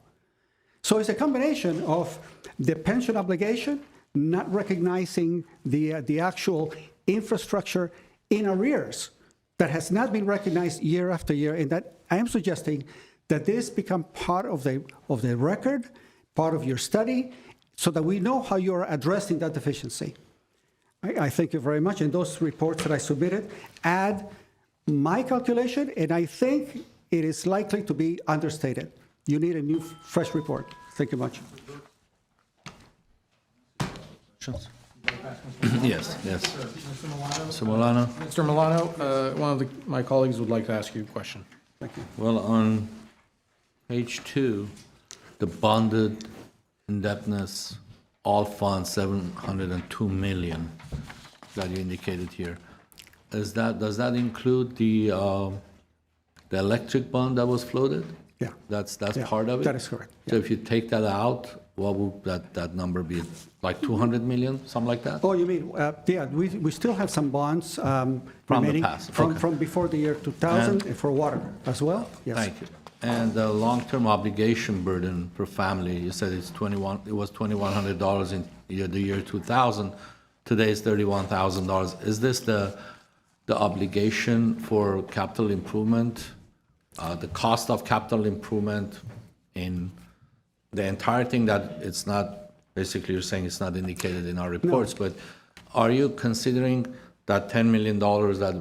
So it's a combination of the pension obligation, not recognizing the actual infrastructure in arrears that has not been recognized year after year, and that I am suggesting that this become part of the record, part of your study, so that we know how you're addressing that deficiency. I thank you very much. And those reports that I submitted add my calculation, and I think it is likely to be understated. You need a new, fresh report. Thank you much. Yes, yes. Mr. Milano? Mr. Milano, one of my colleagues would like to ask you a question. Well, on page 2, the bonded indebtedness, all funds, 702 million that you indicated here. Does that include the electric bond that was floated? Yeah. That's Yeah, part of it? that is correct, So if you take that out, what would that number be? Like 200 million, something like that? Oh, you mean, yeah, we still have some bonds the remaining past, from okay. from before the year 2000 and for water as well? Yes. Thank you. And the long-term obligation burden per family, you said it was $2,100 in the year 2000. Today it's $31,000. Is this the obligation for capital improvement, the cost of capital improvement in the entire thing that it's not, basically you're saying it's not indicated in our reports, but are you considering that $10 million that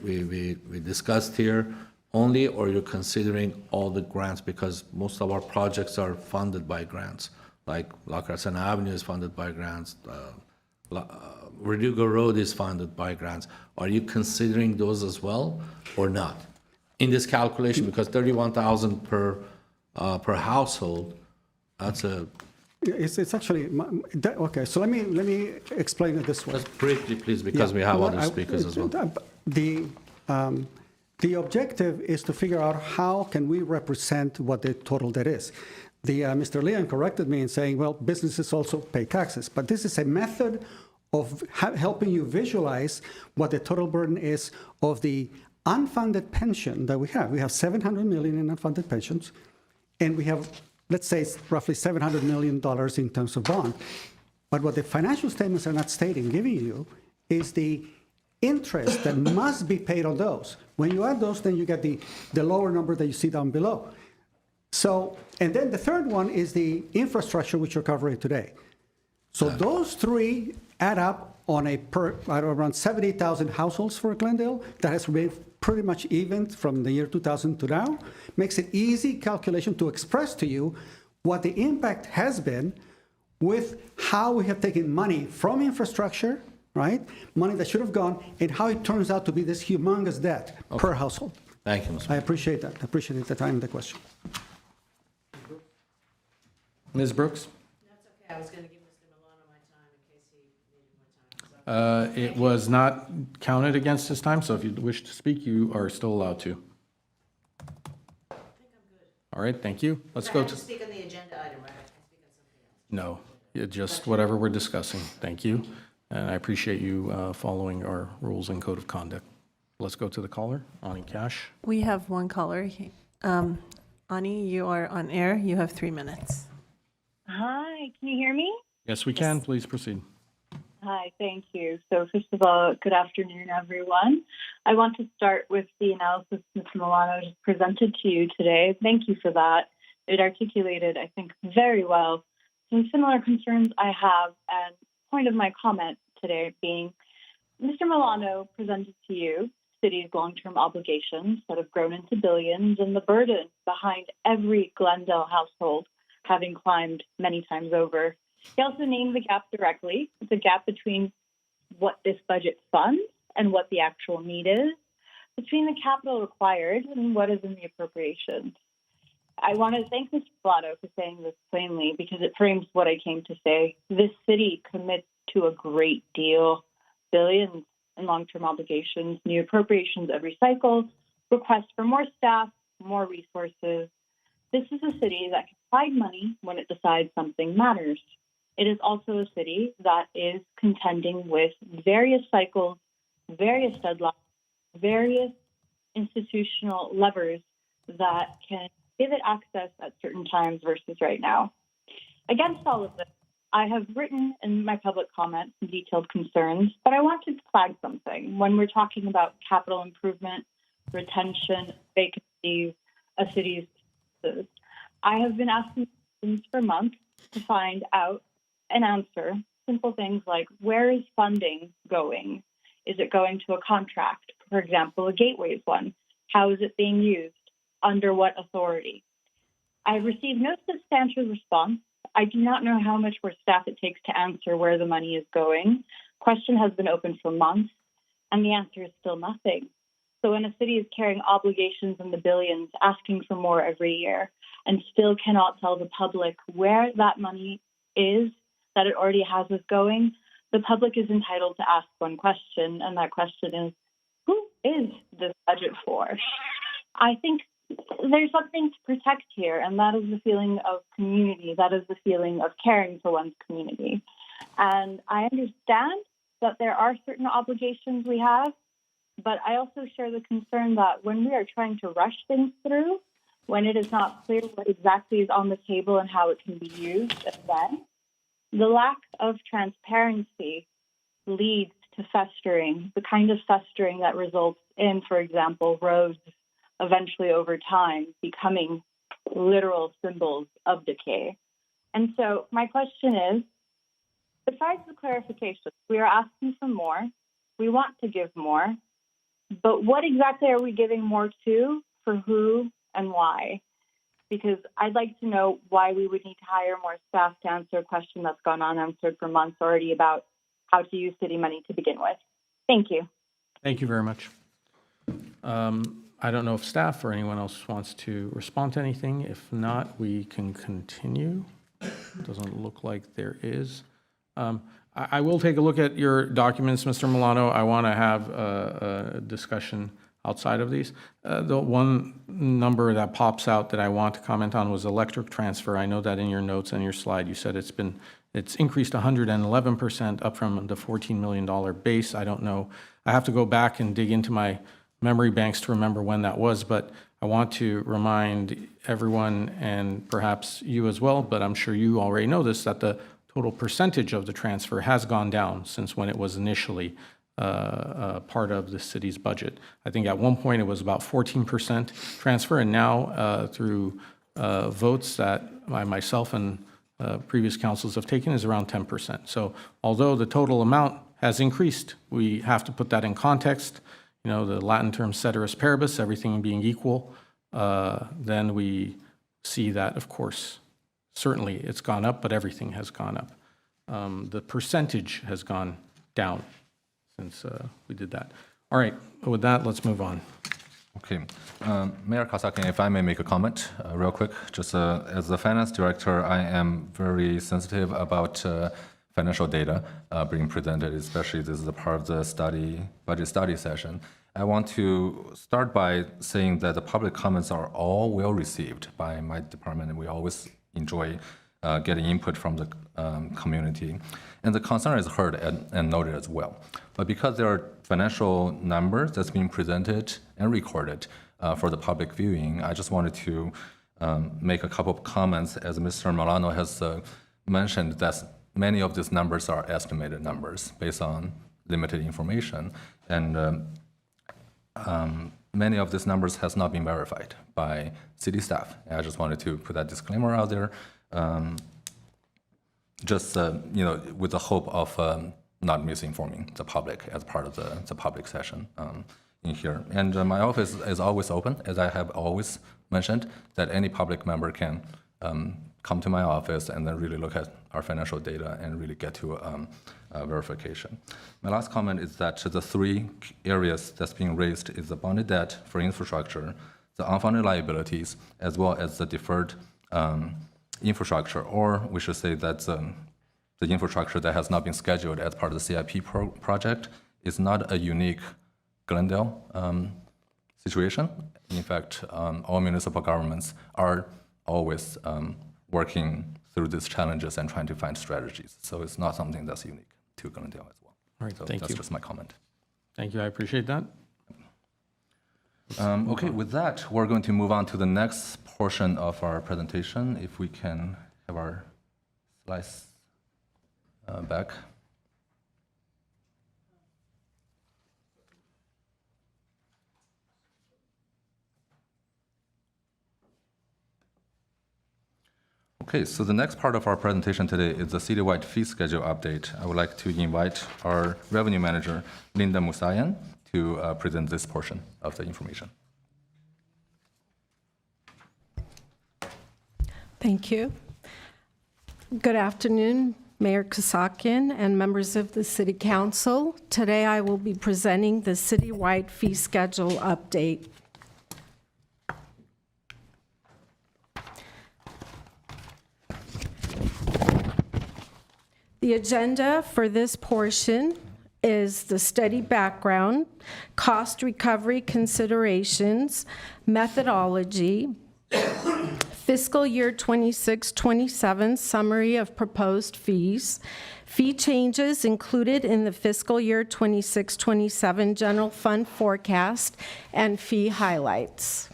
we discussed here only, or you're considering all the grants? Because most of our projects are funded by grants, like La Crescenta Avenue is funded by grants, Verdugo Road is funded by grants. Are you considering those as well, or not? In this calculation, because $31,000 per household, that's a, It's actually, okay, so let me explain it this way. just briefly, please, because we have other speakers as well. The objective is to figure out how can we represent what the total debt is. Mr. Leon corrected me in saying, well, businesses also pay taxes, but this is a method of helping you visualize what the total burden is of the unfunded pension that we have. We have 700 million in unfunded pensions, and we have, let's say, roughly $700 million in terms of bond. But what the financial statements are not stating, giving you, is the interest that must be paid on those. When you add those, then you get the lower number that you see down below. So, and then the third one is the infrastructure which you're covering today. So those three add up on around 70,000 households for Glendale. That has remained pretty much even from the year 2000 to now. Makes it easy calculation to express to you what the impact has been with how we have taken money from infrastructure, right? Money that should have gone, and how it turns out to be this humongous debt per household. Thank you, Mr. I appreciate that. I appreciate the time and the question. Ms. Brooks? That's okay. I was going to give Mr. Milano my time in case he needed more time. It was not counted against his time, so if you wish to speak, you are still allowed to. I think I'm good. All right, thank you. Let's I go have to, to speak on the agenda item, right? I can't speak on something else. no, just whatever we're discussing. Thank you. And I appreciate you following our rules and code of conduct. Let's go to the caller, Ani Cash. We have one caller. Ani, you are on air. You have 3 minutes. Hi, can you hear me? Yes, we can. Please proceed. Hi, thank you. So first of all, good afternoon, everyone. I want to start with the analysis Mr. Milano just presented to you today. Thank you for that. It articulated, I think, very well some similar concerns I have, and point of my comment today being Mr. Milano presented to you city's long-term obligations that have grown into billions and the burden behind every Glendale household having climbed many times over. He also named the gap directly. It's a gap between what this budget funds and what the actual need is, between the capital required and what is in the appropriations. I want to thank Mr. Milano for saying this plainly because it frames what I came to say. This city commits to a great deal, billions in long-term obligations, new appropriations every cycle, requests for more staff, more resources. This is a city that can find money when it decides something matters. It is also a city that is contending with various cycles, various deadlines, various institutional levers that can give it access at certain times versus right now. Against all of this, I have written in my public comments some detailed concerns, but I want to flag something. When we're talking about capital improvement, retention, vacancies, a city's, I have been asking for months to find out an answer. Simple things like, where is funding going? Is it going to a contract? For example, a Gateways one. How is it being used? Under what authority? I've received no substantial response. I do not know how much more staff it takes to answer where the money is going. Question has been open for months, and the answer is still nothing. So when a city is carrying obligations in the billions, asking for more every year, and still cannot tell the public where that money is that it already has is going, the public is entitled to ask one question, and that question is, who is this budget for? I think there's something to protect here, and that is the feeling of community. That is the feeling of caring for one's community. And I understand that there are certain obligations we have, but I also share the concern that when we are trying to rush things through, when it is not clear what exactly is on the table and how it can be used and when, the lack of transparency leads to festering, the kind of festering that results in, for example, roads eventually over time becoming literal symbols of decay. And so my question is, besides the clarification, we are asking for more, we want to give more, but what exactly are we giving more to, for who, and why? Because I'd like to know why we would need to hire more staff to answer a question that's gone unanswered for months already about how to use city money to begin with. Thank you. Thank you very much. I don't know if staff or anyone else wants to respond to anything. If not, we can continue. Doesn't look like there is. I will take a look at your documents, Mr. Milano. I want to have a discussion outside of these. The one number that pops out that I want to comment on was electric transfer. I know that in your notes and your slide, you said it's increased 111% up from the $14 million base. I don't know. I have to go back and dig into my memory banks to remember when that was, but I want to remind everyone, and perhaps you as well, but I'm sure you already know this, that the total percentage of the transfer has gone down since when it was initially part of the city's budget. I think at one point it was about 14% transfer, and now through votes that I myself and previous councils have taken is around 10%. So although the total amount has increased, we have to put that in context. You know, the Latin term ceteris paribus, everything being equal, then we see that, of course, certainly it's gone up, but everything has gone up. The percentage has gone down since we did that. All right, with that, let's move on. Okay. Mayor Kasakian, if I may make a comment real quick. Just as the finance director, I am very sensitive about financial data being presented, especially this is a part of the budget study session. I want to start by saying that the public comments are all well received by my department, and we always enjoy getting input from the community. And the concern is heard and noted as well. But because there are financial numbers that's being presented and recorded for the public viewing, I just wanted to make a couple of comments. As Mr. Milano has mentioned, that many of these numbers are estimated numbers based on limited information. And many of these numbers has not been verified by city staff. And I just wanted to put that disclaimer out there, with the hope of not misinforming the public as part of the public session in here. And my office is always open, as I have always mentioned, that any public member can come to my office and then really look at our financial data and really get to verification. My last comment is that the three areas that's being raised is the bonded debt for infrastructure, the unfunded liabilities, as well as the deferred infrastructure, or we should say that the infrastructure that has not been scheduled as part of the CIP project is not a unique Glendale situation. In fact, all municipal governments are always working through these challenges and trying to find strategies. So it's not something that's unique to Glendale as well. All right, so thank that's you. just my comment. Thank you, I appreciate that. Okay, with that, we're going to move on to the next portion of our presentation. If we can have our slides back. Okay, so the next part of our presentation today is the citywide fee schedule update. I would like to invite our revenue manager, Linda Musayan, to present this portion of the information. Thank you. Good afternoon, Mayor Kasakian and members of the City Council. Today I will be presenting the citywide fee schedule update. The agenda for this portion is the study background, cost recovery considerations, methodology, fiscal year 26-27 summary of proposed fees, fee changes included in the fiscal year 26-27 general fund forecast, and fee highlights.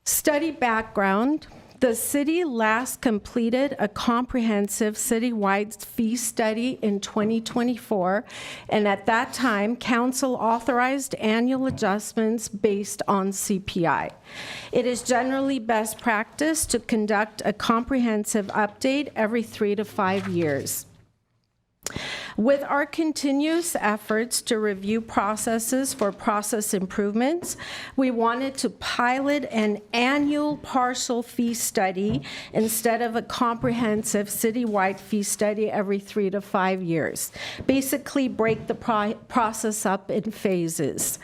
Study background. The city last completed a comprehensive citywide fee study in 2024, and at that time, council authorized annual adjustments based on CPI. It is generally best practice to conduct a comprehensive update every 3 to 5 years. With our continuous efforts to review processes for process improvements, we wanted to pilot an annual partial fee study instead of a comprehensive citywide fee study every 3 to 5 years. Basically, break the process up in phases.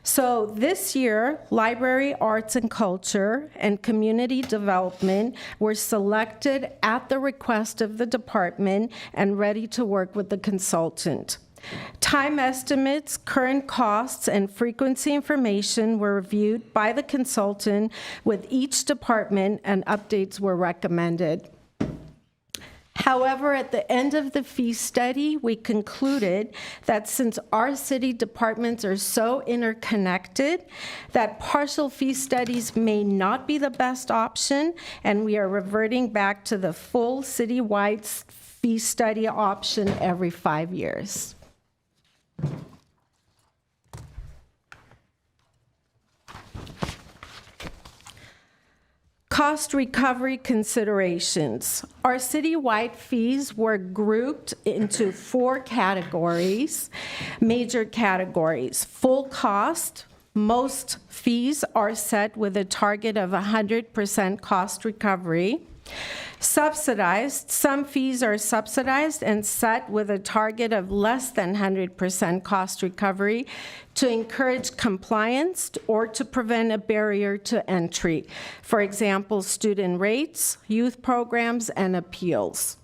So this year, library, arts and culture, and community development were selected at the request of the department and ready to work with the consultant. Time estimates, current costs, and frequency information were reviewed by the consultant with each department, and updates were recommended. However, at the end of the fee study, we concluded that since our city departments are so interconnected, that partial fee studies may not be the best option, and we are reverting back to the full citywide fee study option every 5 years. Cost recovery considerations. Our citywide fees were grouped into 4 categories, major categories. Full cost. Most fees are set with a target of 100% cost recovery. Subsidized. Some fees are subsidized and set with a target of less than 100% cost recovery to encourage compliance or to prevent a barrier to entry. For example, student rates, youth programs, and appeals.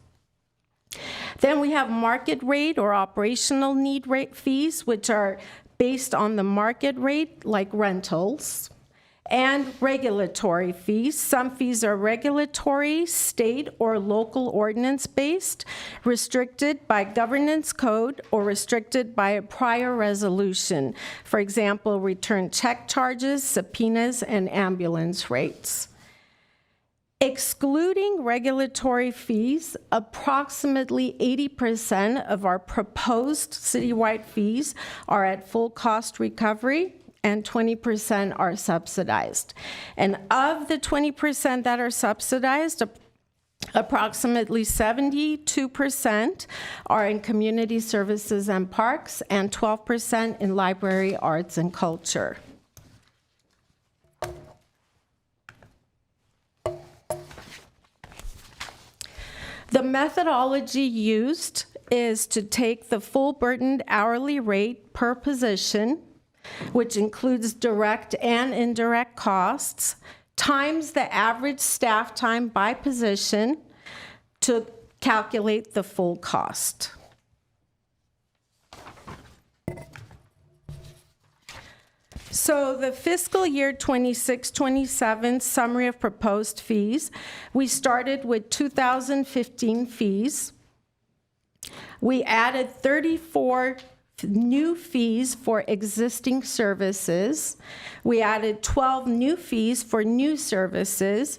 Then we have market rate or operational need rate fees, which are based on the market rate, like rentals. And regulatory fees. Some fees are regulatory, state or local ordinance based, restricted by governance code, or restricted by a prior resolution. For example, return check charges, subpoenas, and ambulance rates. Excluding regulatory fees, approximately 80% of our proposed citywide fees are at full cost recovery, and 20% are subsidized. And of the 20% that are subsidized, approximately 72% are in community services and parks, and 12% in library, arts, and culture. The methodology used is to take the full burdened hourly rate per position, which includes direct and indirect costs, times the average staff time by position to calculate the full cost. So the fiscal year 26-27 summary of proposed fees, we started with 2015 fees. We added 34 new fees for existing services. We added 12 new fees for new services.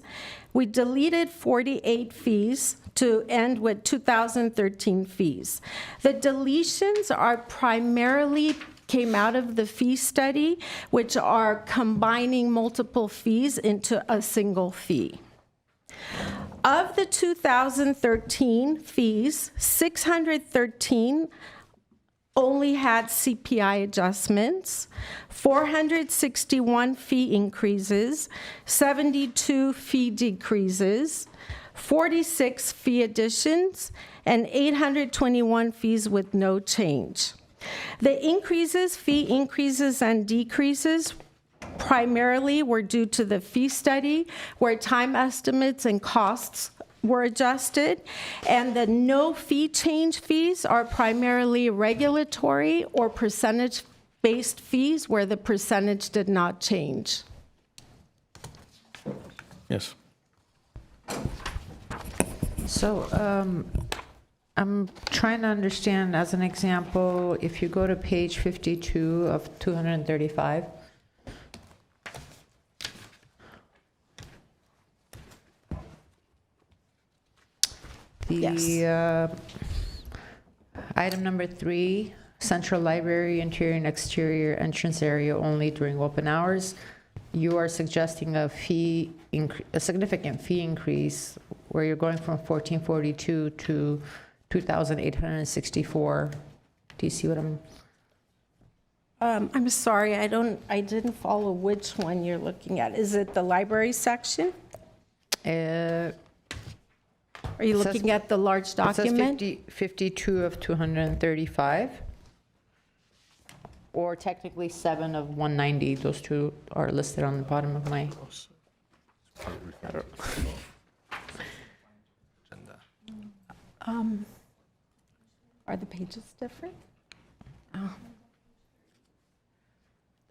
We deleted 48 fees to end with 2013 fees. The deletions are primarily came out of the fee study, which are combining multiple fees into a single fee. Of the 2013 fees, 613 only had CPI adjustments, 461 fee increases, 72 fee decreases, 46 fee additions, and 821 fees with no change. The fee increases and decreases primarily were due to the fee study, where time estimates and costs were adjusted, and the no fee change fees are primarily regulatory or percentage-based fees where the percentage did not change. Yes. So I'm trying to understand, as an example, if you go to page 52 of 235, the item number 3, central library, interior and exterior entrance area only during open hours, you are suggesting a significant fee increase where you're going from 1442 to 2,864. Do you see what I'm sorry, I didn't follow which one you're looking at. Is it the library section? Are you looking at the large document? It says 52 of 235, or technically 7 of 190. Those two are listed on the bottom of my. Are the pages different?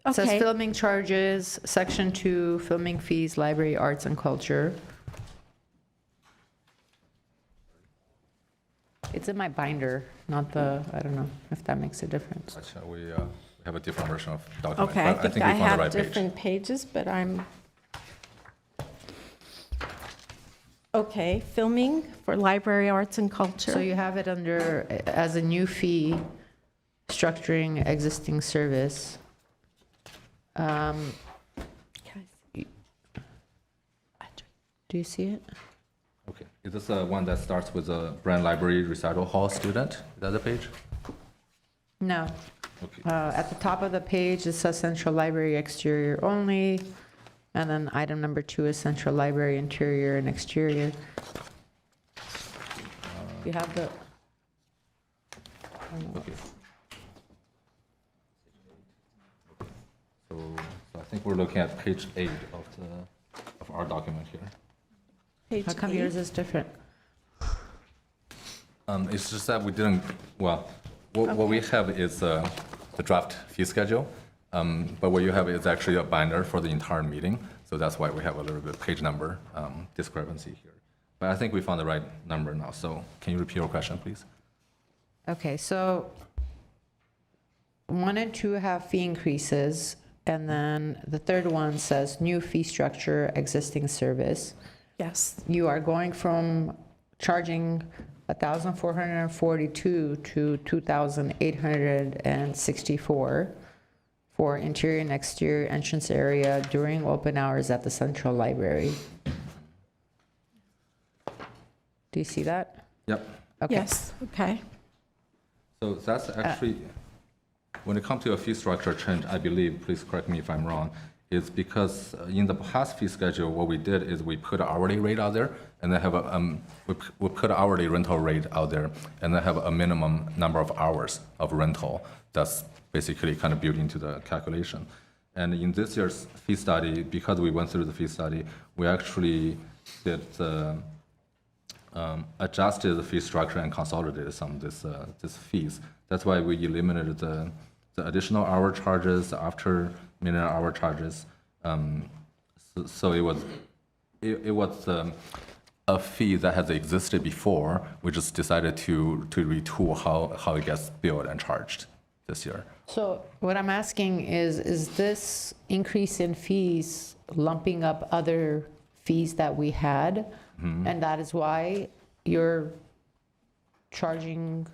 It says Okay. filming charges, section 2, filming fees, library, arts and culture. It's in my binder, not the, I don't know if that makes a difference. Actually, we have a different version of document. Okay, I but think I we found the have right page. different pages, but I'm... Okay, filming for library, arts, and culture. So you have it under, as a new fee, structuring existing service. Do you see it? Okay, is this the one that starts with a Brand Library Recital Hall student? Is that the page? No. Okay. At the top of the page, it says central library exterior only, and then item number 2 is central library interior and exterior. You have the, Okay. So I think we're looking at page 8 of our document here. Page how come 8? yours is different? It's just that we didn't, well, what we have is the draft fee schedule, but what you have is actually a binder for the entire meeting, so that's why we have a little bit page number discrepancy here. But I think we found the right number now, so can you repeat your question, please? Okay, so 1 and 2 have fee increases, and then the third one says new fee structure, existing service. Yes. You are going from charging 1,442 to 2,864 for interior and exterior entrance area during open hours at the Central Library. Do you see that? Yep. Okay. Yes, okay. So that's actually, when it comes to a fee structure change, I believe, please correct me if I'm wrong, is because in the past fee schedule, what we did is we put an hourly rate out there, and then have we put an hourly rental rate out there, and then have a minimum number of hours of rental that's basically kind of built into the calculation. And in this year's fee study, because we went through the fee study, we actually did adjusted the fee structure and consolidated some of these fees. That's why we eliminated the additional hour charges, the after minute hour charges. So it was a fee that has existed before. We just decided to retool how it gets billed and charged this year. So what I'm asking is this increase in fees lumping up other fees that we had? And that is why you're charging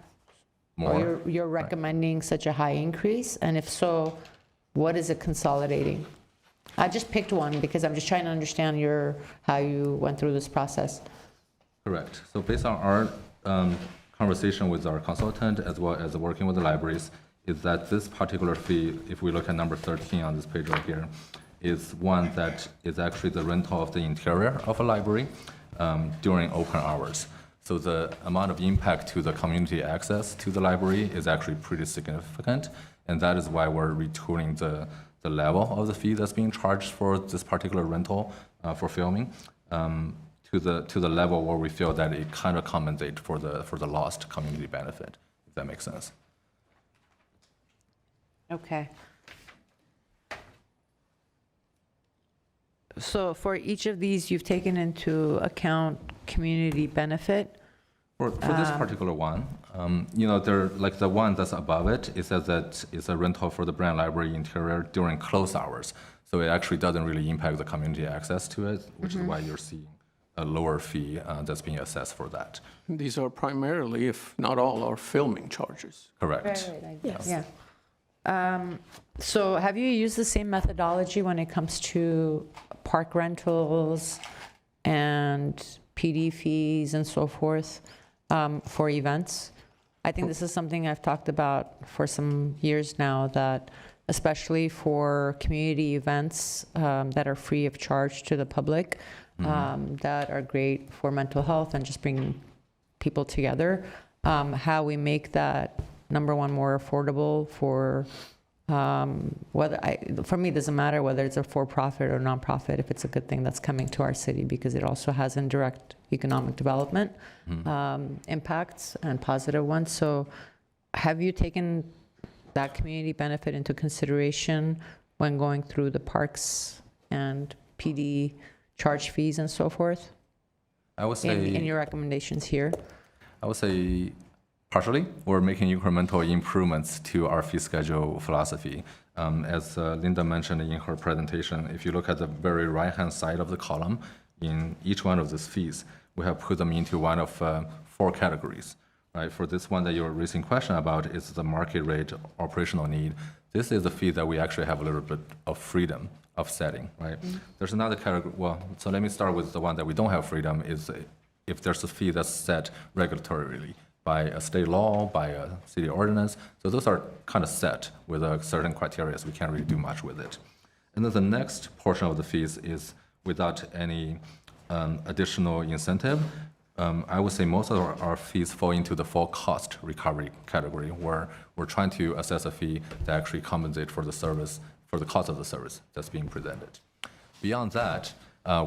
more. You're recommending such a high increase? And if so, what is it consolidating? I just picked one because I'm just trying to understand how you went through this process. Correct. So based on our conversation with our consultant as well as working with the libraries, is that this particular fee, if we look at number 13 on this page right here, is one that is actually the rental of the interior of a library during open hours. So the amount of impact to the community access to the library is actually pretty significant, and that is why we're retooling the level of the fee that's being charged for this particular rental for filming to the level where we feel that it kind of compensates for the lost community benefit, if that makes sense. Okay. So for each of these, you've taken into account community benefit? For this particular one, they're like the one that's above it, it says that it's a rental for the Brand Library interior during close hours. So it actually doesn't really impact the community access to it, which is why you're seeing a lower fee that's being assessed for that. These are primarily, if not all, are filming charges. Correct. Yes. Yeah. So have you used the same methodology when it comes to park rentals and PD fees and so forth for events? I think this is something I've talked about for some years now, that especially for community events that are free of charge to the public, that are great for mental health and just bringing people together, how we make that, number one, more affordable for for me, it doesn't matter whether it's a for-profit or nonprofit, if it's a good thing that's coming to our city, because it also has indirect economic development impacts and positive ones. So have you taken that community benefit into consideration when going through the parks and PD charge fees and so forth? I would say in your recommendations here? I would say partially, we're making incremental improvements to our fee schedule philosophy. As Linda mentioned in her presentation, if you look at the very right-hand side of the column, in each one of these fees, we have put them into one of 4 categories. Right? For this one that you're raising question about, is the market rate operational need. This is the fee that we actually have a little bit of freedom of setting. Right? There's another category. Well, so let me start with the one that we don't have freedom. Is if there's a fee that's set regulatorily by a state law, by a city ordinance. So those are kind of set with a certain criteria, so we can't really do much with it. And then the next portion of the fees is without any additional incentive. I would say most of our fees fall into the full cost recovery category, where we're trying to assess a fee that actually compensates for the service, for the cost of the service that's being presented. Beyond that,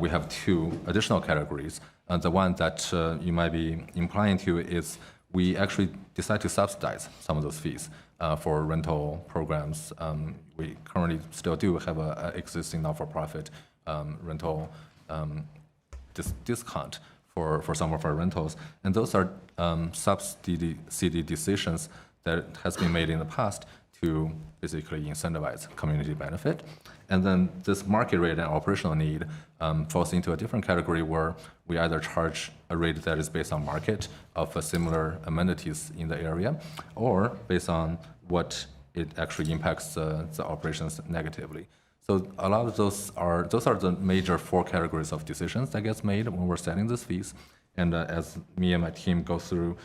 we have 2 additional categories. The one that you might be implying to is we actually decide to subsidize some of those fees for rental programs. We currently still do have an existing not-for-profit rental discount for some of our rentals. And those are subsidy decisions that has been made in the past to basically incentivize community benefit. And then this market rate and operational need falls into a different category, where we either charge a rate that is based on market of similar amenities in the area, or based on what it actually impacts the operations negatively. So a lot of those are the major 4 categories of decisions that gets made when we're setting these fees. And as me and my team go through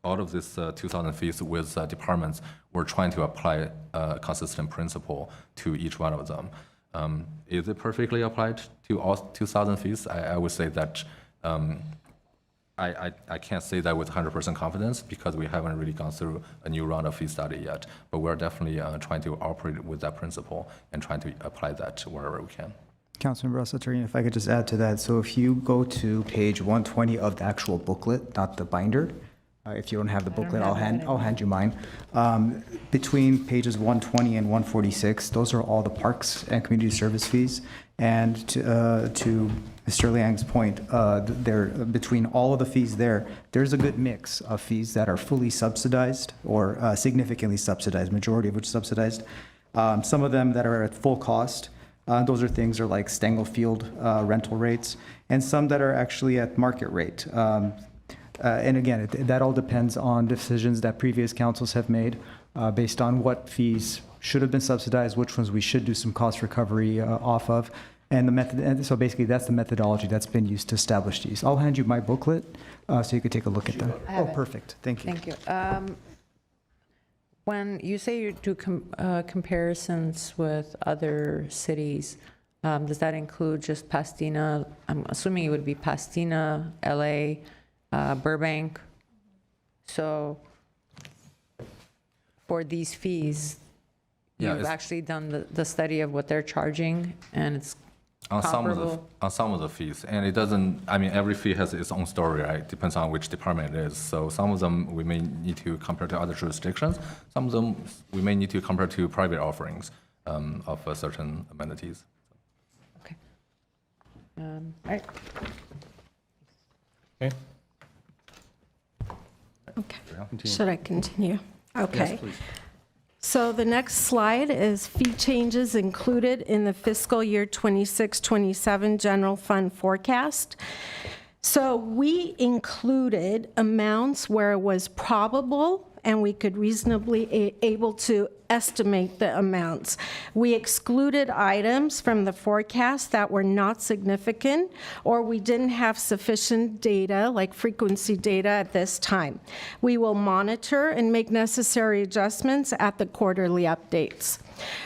all of these 2,000 fees with departments, we're trying to apply a consistent principle to each one of them. Is it perfectly applied to all 2,000 fees? I would say that I can't say that with 100% confidence, because we haven't really gone through a new round of fee study yet. But we're definitely trying to operate with that principle and trying to apply that wherever we can. Councilmember Asatarian, if I could just add to that. So if you go to page 120 of the actual booklet, not the binder, if you don't have the booklet, I'll hand you mine. Between pages 120 and 146, those are all the parks and community service fees. And to Mr. Liang's point, between all of the fees there's a good mix of fees that are fully subsidized or significantly subsidized, majority of which subsidized. Some of them that are at full cost. Those are things like Stengel Field rental rates, and some that are actually at market rate. And again, that all depends on decisions that previous councils have made based on what fees should have been subsidized, which ones we should do some cost recovery off of. And the method, and so basically that's the methodology that's been used to establish these. I'll hand you my booklet so you could take a look at them. I have Oh, it. perfect. Thank you. Thank you. When you say you do comparisons with other cities, does that include just Pasadena? I'm assuming it would be Pasadena, LA, Burbank. So for these fees, Yeah, you've it's- actually done the study of what they're charging, and it's On some comparable? of the fees, and it doesn't, I mean, every fee has its own story, right? Depends on which department it is. So some of them we may need to compare to other jurisdictions. Some of them we may need to compare to private offerings of certain amenities. Okay. All right. Okay. Okay. Should I continue? Okay. Yes, please. So the next slide is fee changes included in the fiscal year 26-27 general fund forecast. So we included amounts where it was probable and we could reasonably able to estimate the amounts. We excluded items from the forecast that were not significant or we didn't have sufficient data, like frequency data at this time. We will monitor and make necessary adjustments at the quarterly updates.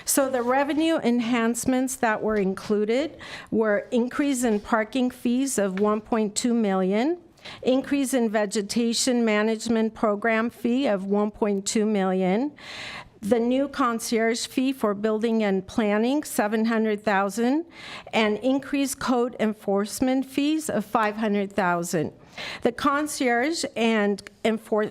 So the revenue enhancements that were included were increase in parking fees of 1.2 million, increase in vegetation management program fee of 1.2 million, the new concierge fee for building and planning, 700,000, and increased code enforcement fees of 500,000. The concierge and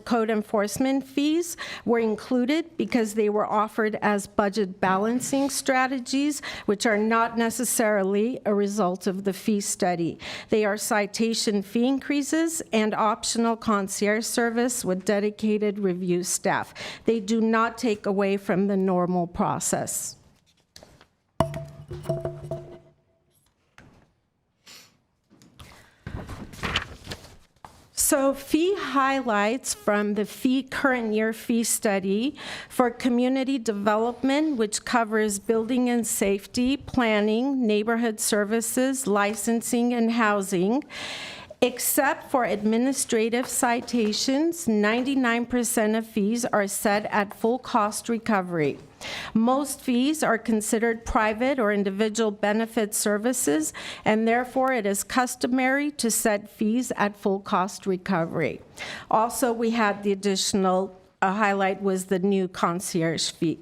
code enforcement fees were included because they were offered as budget balancing strategies, which are not necessarily a result of the fee study. They are citation fee increases and optional concierge service with dedicated review staff. They do not take away from the normal process. So fee highlights from the current year fee study for community development, which covers building and safety, planning, neighborhood services, licensing, and housing. Except for administrative citations, 99% of fees are set at full cost recovery. Most fees are considered private or individual benefit services, and therefore it is customary to set fees at full cost recovery. Also, we had the additional highlight was the new concierge fee.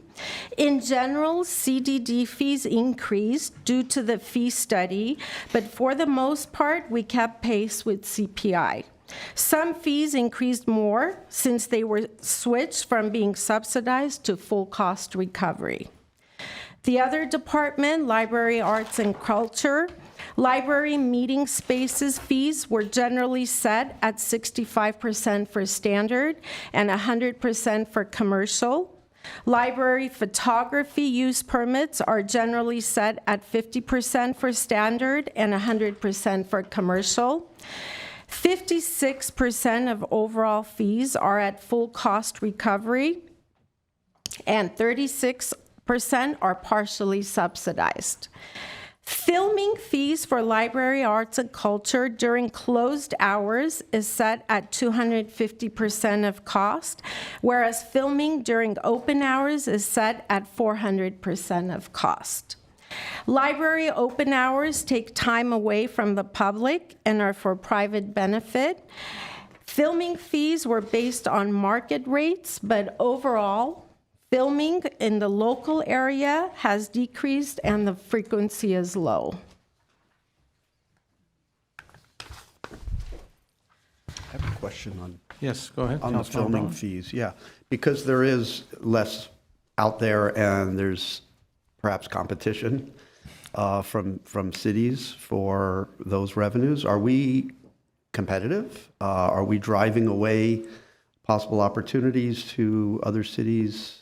In general, CDD fees increased due to the fee study, but for the most part, we kept pace with CPI. Some fees increased more since they were switched from being subsidized to full cost recovery. The other department, Library, Arts, and Culture, library meeting spaces fees were generally set at 65% for standard and 100% for commercial. Library photography use permits are generally set at 50% for standard and 100% for commercial. 56% of overall fees are at full cost recovery, and 36% are partially subsidized. Filming fees for library, arts, and culture during closed hours is set at 250% of cost, whereas filming during open hours is set at 400% of cost. Library open hours take time away from the public and are for private benefit. Filming fees were based on market rates, but overall, filming in the local area has decreased and the frequency is low. I have a question on. Yes, go ahead. On the Councilman filming Brown. fees, yeah. Because there is less out there and there's perhaps competition from cities for those revenues. Are we competitive? Are we driving away possible opportunities to other cities?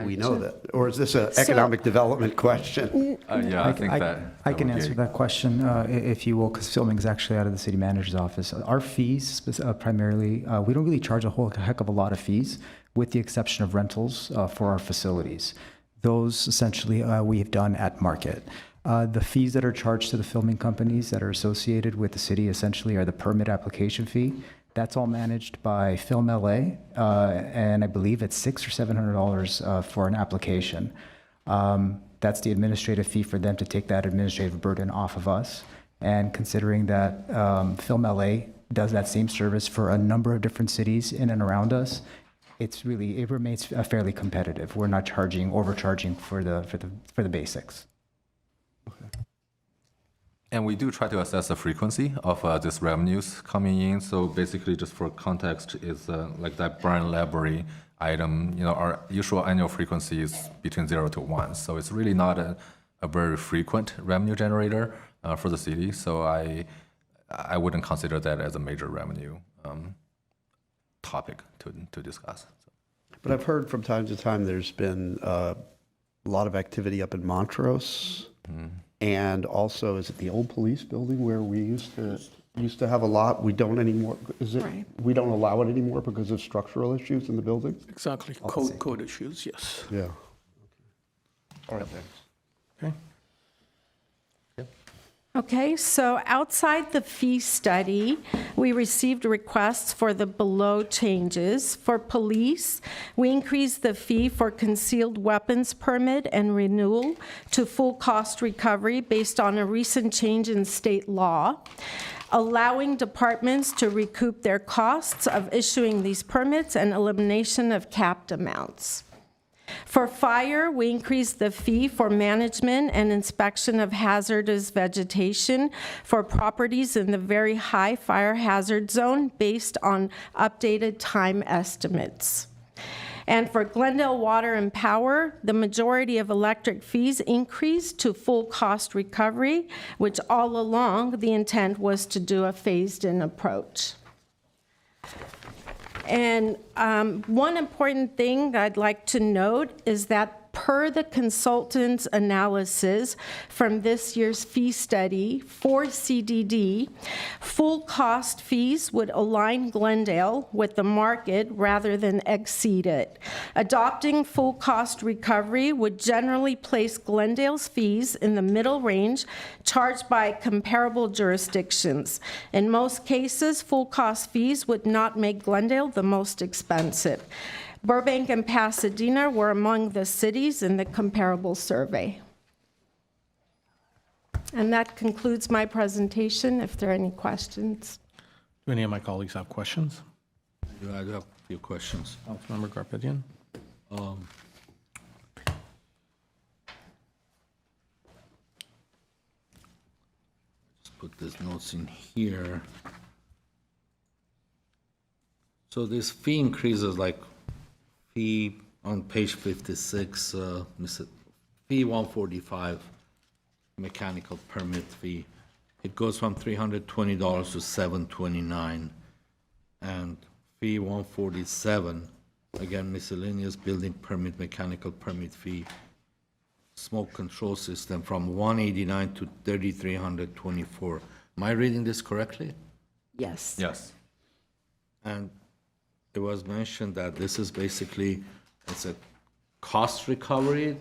We know that. Or is this an economic development question? Yeah, I think that. I can answer that question, if you will, because filming is actually out of the city manager's office. Our fees primarily, we don't really charge a whole heck of a lot of fees, with the exception of rentals for our facilities. Those essentially we have done at market. The fees that are charged to the filming companies that are associated with the city essentially are the permit application fee. That's all managed by Film LA, and I believe it's $600 or $700 for an application. That's the administrative fee for them to take that administrative burden off of us. And considering that Film LA does that same service for a number of different cities in and around us, it remains fairly competitive. We're not overcharging for the basics. And we do try to assess the frequency of these revenues coming in. So basically, just for context, is like that brand library item, our usual annual frequency is between 0 to 1. So it's really not a very frequent revenue generator for the city. So I wouldn't consider that as a major revenue topic to discuss. But I've heard from time to time there's been a lot of activity up in Montrose. And also, is it the old police building where we used to have a lot? We don't anymore. Is it? Right. We don't allow it anymore because of structural issues in the building? Exactly, code issues, yes. Yeah. All right, thanks. Okay. Okay, so outside the fee study, we received requests for the below changes. For police, we increased the fee for concealed weapons permit and renewal to full cost recovery based on a recent change in state law, allowing departments to recoup their costs of issuing these permits and elimination of capped amounts. For fire, we increased the fee for management and inspection of hazardous vegetation for properties in the very high fire hazard zone based on updated time estimates. And for Glendale Water and Power, the majority of electric fees increased to full cost recovery, which all along the intent was to do a phased-in approach. And one important thing that I'd like to note is that per the consultant's analysis from this year's fee study for CDD, full cost fees would align Glendale with the market rather than exceed it. Adopting full cost recovery would generally place Glendale's fees in the middle range charged by comparable jurisdictions. In most cases, full cost fees would not make Glendale the most expensive. Burbank and Pasadena were among the cities in the comparable survey. And that concludes my presentation, if there are any questions. Do any of my colleagues have questions? Yeah, I do have a few questions. Councilmember Garpetian? Just put these notes in here. So this fee increases, like fee on page 56, fee 145, mechanical permit fee. It goes from $320 to $729. And fee 147, again, miscellaneous building permit, mechanical permit fee, smoke control system from $189 to $3,324. Am I reading this correctly? Yes. Yes. And it was mentioned that this is basically, it's a cost recovery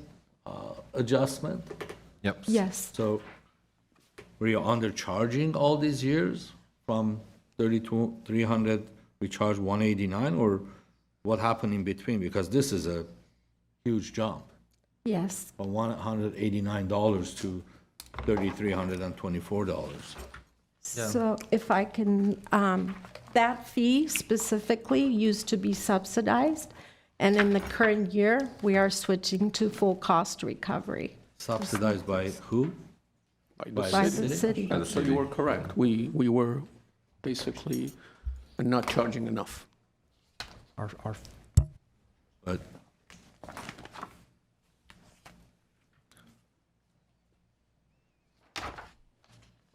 adjustment. Yep. Yes. So were you undercharging all these years from 300, we charged 189, or what happened in between? Because this is a huge jump Yes. from $189 to $3,324. So if I can, that fee specifically used to be subsidized, and in the current year, we are switching to full cost recovery Subsidized by who? by the city. So you were correct. We were basically not charging enough. But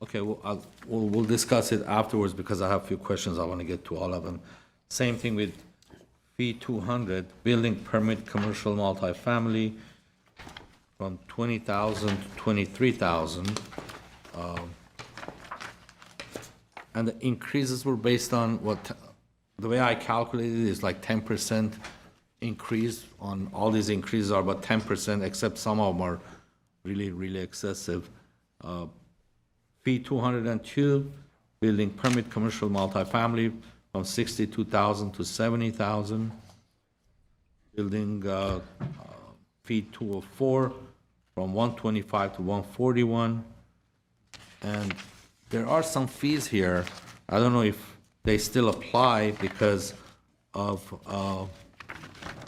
okay, well, we'll discuss it afterwards because I have a few questions. I want to get to all of them. Same thing with fee 200, building permit, commercial multifamily, from 20,000 to 23,000. And the increases were based on the way I calculated it is like 10% increase on, all these increases are about 10%, except some of them are really, really excessive. Fee 202, building permit, commercial multifamily, from 62,000 to 70,000. Building fee 204, from 125 to 141. And there are some fees here, I don't know if they still apply because of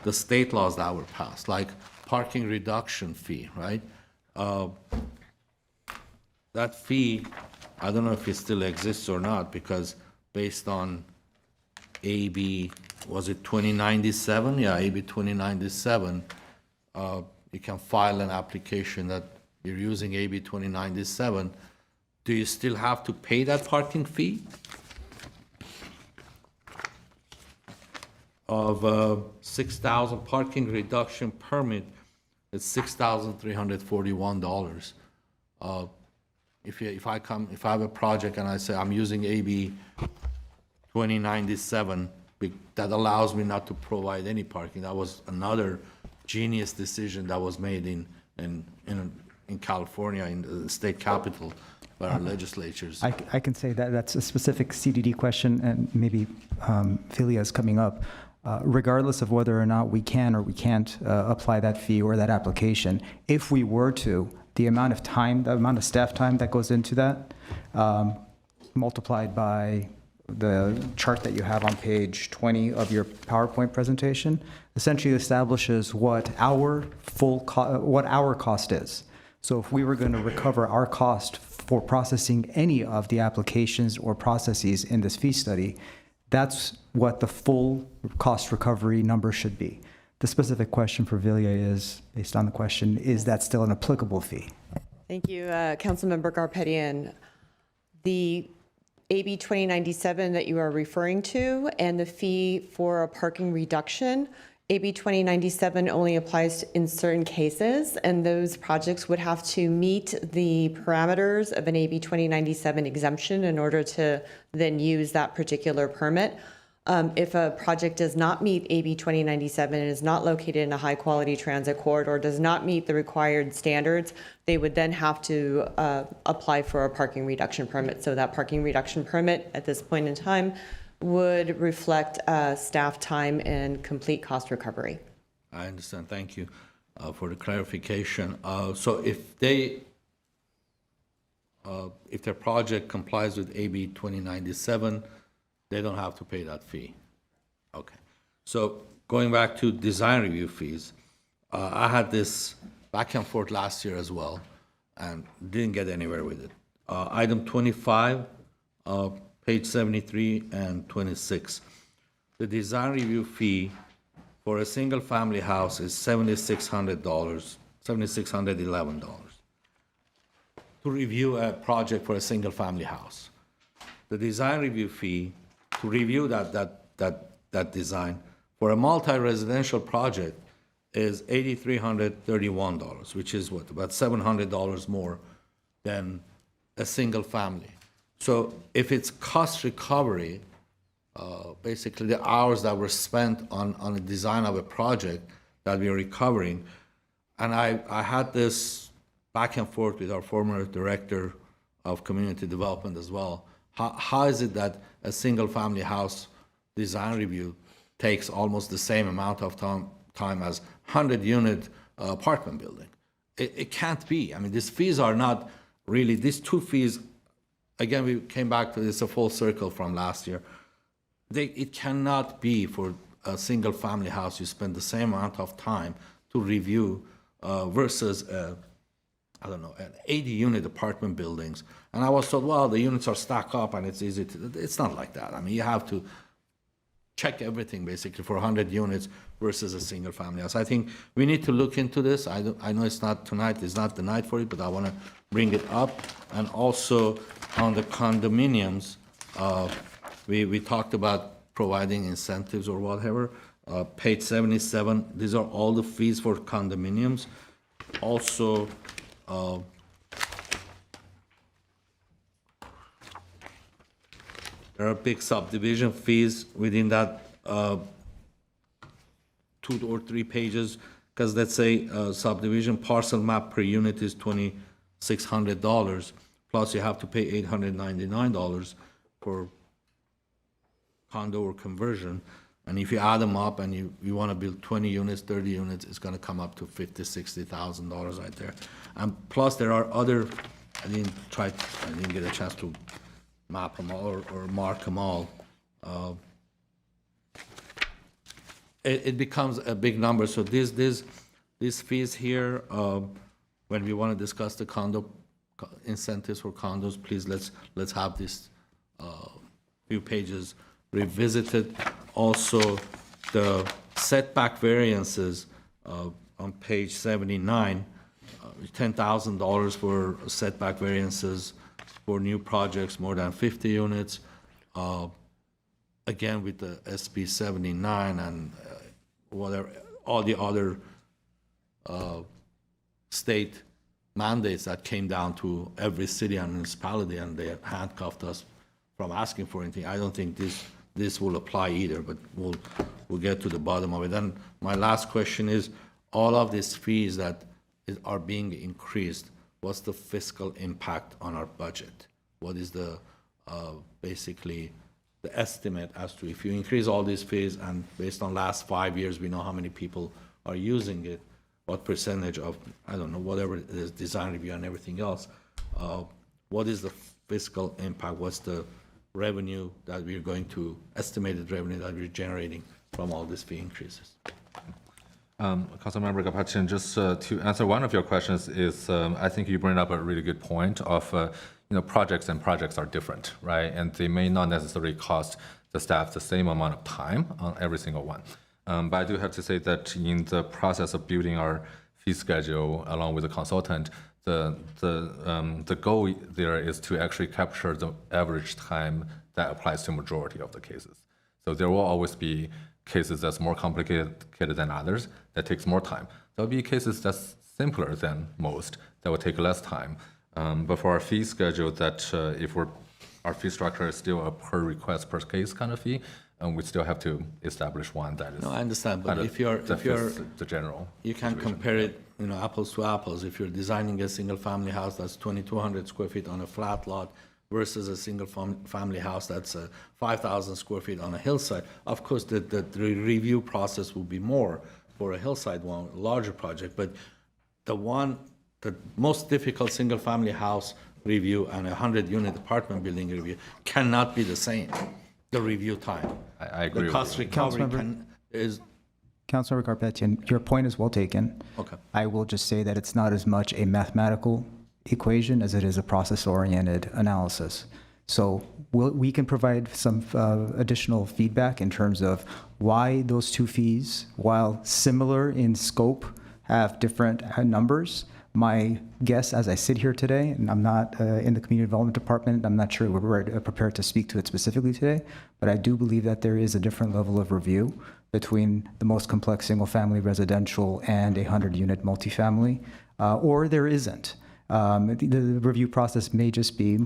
the state laws that were passed, like parking reduction fee, right? That fee, I don't know if it still exists or not, because based on AB, was it 2097? Yeah, AB 2097, you can file an application that you're using AB 2097. Do you still have to pay that parking fee? Of 6,000 parking reduction permit, it's $6,341. If I have a project and I say I'm using AB 2097, that allows me not to provide any parking. That was another genius decision that was made in California, in the state capital, by our legislatures. I can say that that's a specific CDD question, and maybe Philia is coming up. Regardless of whether or not we can or we can't apply that fee or that application, if we were to, the amount of time, the amount of staff time that goes into that, multiplied by the chart that you have on page 20 of your PowerPoint presentation, essentially establishes what our cost is. So if we were going to recover our cost for processing any of the applications or processes in this fee study, that's what the full cost recovery number should be. The specific question for Vilya is, based on the question, is that still an applicable fee? Thank you, Councilmember Garpetian. The AB 2097 that you are referring to and the fee for a parking reduction, AB 2097 only applies in certain cases, and those projects would have to meet the parameters of an AB 2097 exemption in order to then use that particular permit. If a project does not meet AB 2097 and is not located in a high-quality transit corridor, does not meet the required standards, they would then have to apply for a parking reduction permit. So that parking reduction permit at this point in time would reflect staff time and complete cost recovery. I understand. Thank you for the clarification. So if their project complies with AB 2097, they don't have to pay that fee. Okay. So going back to design review fees, I had this back and forth last year as well, and didn't get anywhere with it. Item 25, page 73 and 26. The design review fee for a single-family house is $7,600, $7,611 to review a project for a single-family house. The design review fee to review that design for a multi-residential project is $8,331, which is what, about $700 more than a single family. So if it's cost recovery, basically the hours that were spent on the design of a project that we are recovering, and I had this back and forth with our former director of community development as well. How is it that a single-family house design review takes almost the same amount of time as 100-unit apartment building? It can't be. I mean, these fees are not really, these two fees, again, we came back to this a full circle from last year. It cannot be for a single-family house you spend the same amount of time to review versus I don't know, an 80-unit apartment buildings. And I was told, well, the units are stacked up and it's easy to, it's not like that. I mean, you have to check everything basically for 100 units versus a single family house. I think we need to look into this. I know it's not tonight, it's not the night for it, but I want to bring it up. And also on the condominiums, we talked about providing incentives or whatever. Page 77, these are all the fees for condominiums. Also, there are big subdivision fees within that 2 or 3 pages, because let's say subdivision parcel map per unit is $2,600, plus you have to pay $899 for condo or conversion. And if you add them up and you want to build 20 units, 30 units, it's going to come up to $50,000, $60,000 right there. And plus there are other, I didn't get a chance to map them all or mark them all. It becomes a big number. So these fees here, when we want to discuss the condo incentives for condos, please let's have this few pages revisited. Also, the setback variances on page 79, $10,000 for setback variances for new projects more than 50 units. Again, with the SB 79 and whatever, all the other state mandates that came down to every city and municipality, and they handcuffed us from asking for anything. I don't think this will apply either, but we'll get to the bottom of it. And my last question is, all of these fees that are being increased, what's the fiscal impact on our budget? What is the basically the estimate as to if you increase all these fees, and based on last 5 years, we know how many people are using it, what percentage of, I don't know, whatever it is, design review and everything else, what is the fiscal impact? What's the revenue that we're going to, estimated revenue that we're generating from all these fee increases? Councilmember Garpetian, just to answer one of your questions is, I think you bring up a really good point of, projects are different, right? And they may not necessarily cost the staff the same amount of time on every single one. But I do have to say that in the process of building our fee schedule along with the consultant, the goal there is to actually capture the average time that applies to majority of the cases. So there will always be cases that's more complicated than others, that takes more time. There'll be cases that's simpler than most, that will take less time. But for our fee schedule, that if our fee structure is still a per request per case kind of fee, we still have to establish one that is. No, I understand, but if you're the general, you can situation. compare it, apples to apples. If you're designing a single-family house that's 2,200 square feet on a flat lot versus a single-family house that's 5,000 square feet on a hillside, of course, the review process will be more for a hillside one, larger project. But the most difficult single-family house review and a 100-unit apartment building review cannot be the same. The review time. I agree. The cost recovery is. Councilmember Garpetian, your point is well taken. Okay. I will just say that it's not as much a mathematical equation as it is a process-oriented analysis. So we can provide some additional feedback in terms of why those two fees, while similar in scope, have different numbers. My guess as I sit here today, and I'm not in the community development department, I'm not sure we're prepared to speak to it specifically today, but I do believe that there is a different level of review between the most complex single-family residential and a 100-unit multifamily, or there isn't. The review process may just be,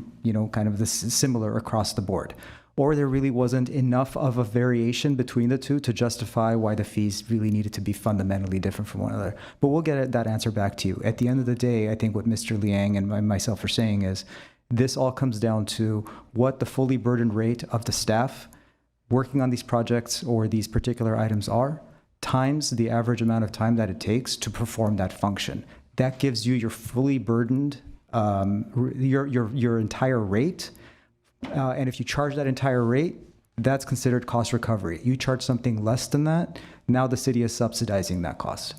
kind of similar across the board. Or there really wasn't enough of a variation between the two to justify why the fees really needed to be fundamentally different from one another. But we'll get that answer back to you. At the end of the day, I think what Mr. Liang and myself are saying is this all comes down to what the fully burdened rate of the staff working on these projects or these particular items are, times the average amount of time that it takes to perform that function. That gives you your fully burdened, your entire rate. And if you charge that entire rate, that's considered cost recovery. You charge something less than that, now the city is subsidizing that cost.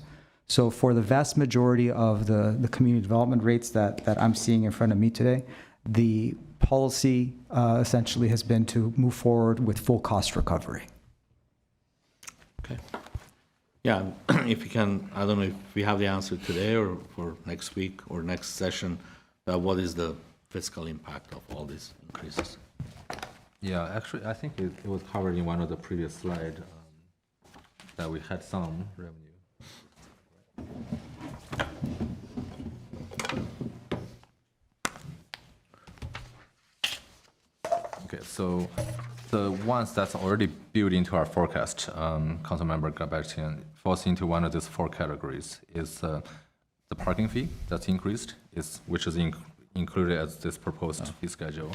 So for the vast majority of the community development rates that I'm seeing in front of me today, the policy essentially has been to move forward with full cost recovery. Okay. Yeah, if you can, I don't know if we have the answer today or for next week or next session, what is the fiscal impact of all these increases? Yeah, actually, I think it was covered in one of the previous slides. that we had some revenue. Okay, so the ones that's already built into our forecast, Councilmember Garpetian, falls into one of these four categories. Is the parking fee that's increased, which is included as this proposed fee schedule.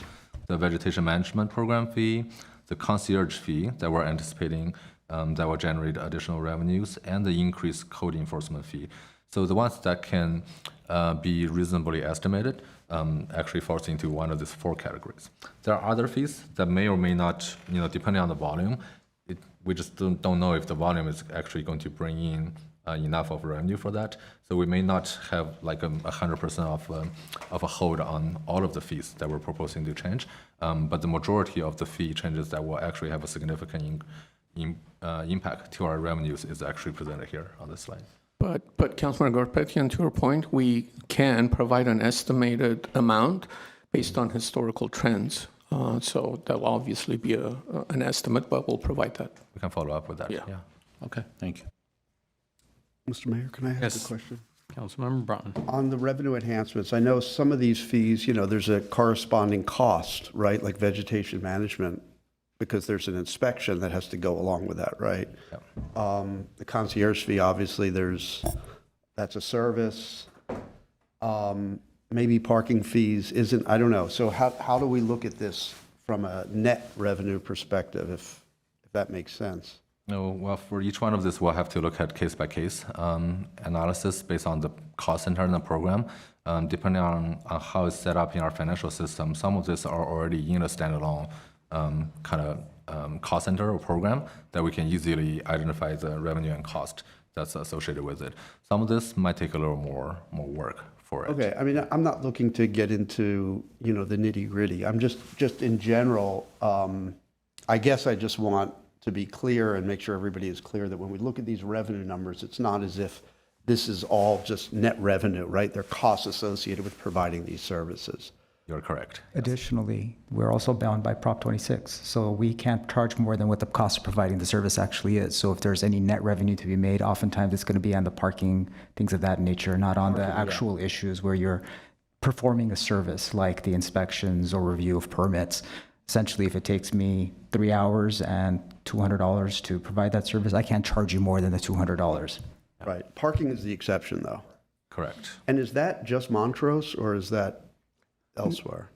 The vegetation management program fee, the concierge fee that we're anticipating that will generate additional revenues, and the increased code enforcement fee. So the ones that can be reasonably estimated actually falls into one of these four categories. There are other fees that may or may not, depending on the volume, we just don't know if the volume is actually going to bring in enough of revenue for that. So we may not have like 100% of a hold on all of the fees that we're proposing to change. But the majority of the fee changes that will actually have a significant impact to our revenues is actually presented here on this slide. But Councilman Garpetian, to your point, we can provide an estimated amount based on historical trends. So that'll obviously be an estimate, but we'll provide that. We can follow up with that. Yeah. Okay, thank you. Mr. Mayor, can I ask Yes. a question? Councilmember Broughton. On the revenue enhancements, I know some of these fees, there's a corresponding cost, right? Like vegetation management, because there's an inspection that has to go along with that, right? The concierge fee, obviously, that's a service. Maybe parking fees isn't, I don't know. So how do we look at this from a net revenue perspective, if that makes sense? No, well, for each one of this, we'll have to look at case-by-case analysis based on the cost center in the program. Depending on how it's set up in our financial system, some of this are already in a standalone cost center or program that we can easily identify the revenue and cost that's associated with it. Some of this might take a little more work for it. Okay, I mean, I'm not looking to get into, the nitty-gritty. I'm just in general, I guess I just want to be clear and make sure everybody is clear that when we look at these revenue numbers, it's not as if this is all just net revenue, right? There are costs associated with providing these services. You're correct. Additionally, we're also bound by Prop 26, so we can't charge more than what the cost of providing the service actually is. So if there's any net revenue to be made, oftentimes it's going to be on the parking, things of that nature, not on the actual issues where you're performing a service like the inspections or review of permits. Essentially, if it takes me 3 hours and $200 to provide that service, I can't charge you more than the $200. Right. Parking is the exception, though. Correct. And is that just Montrose, or is that elsewhere?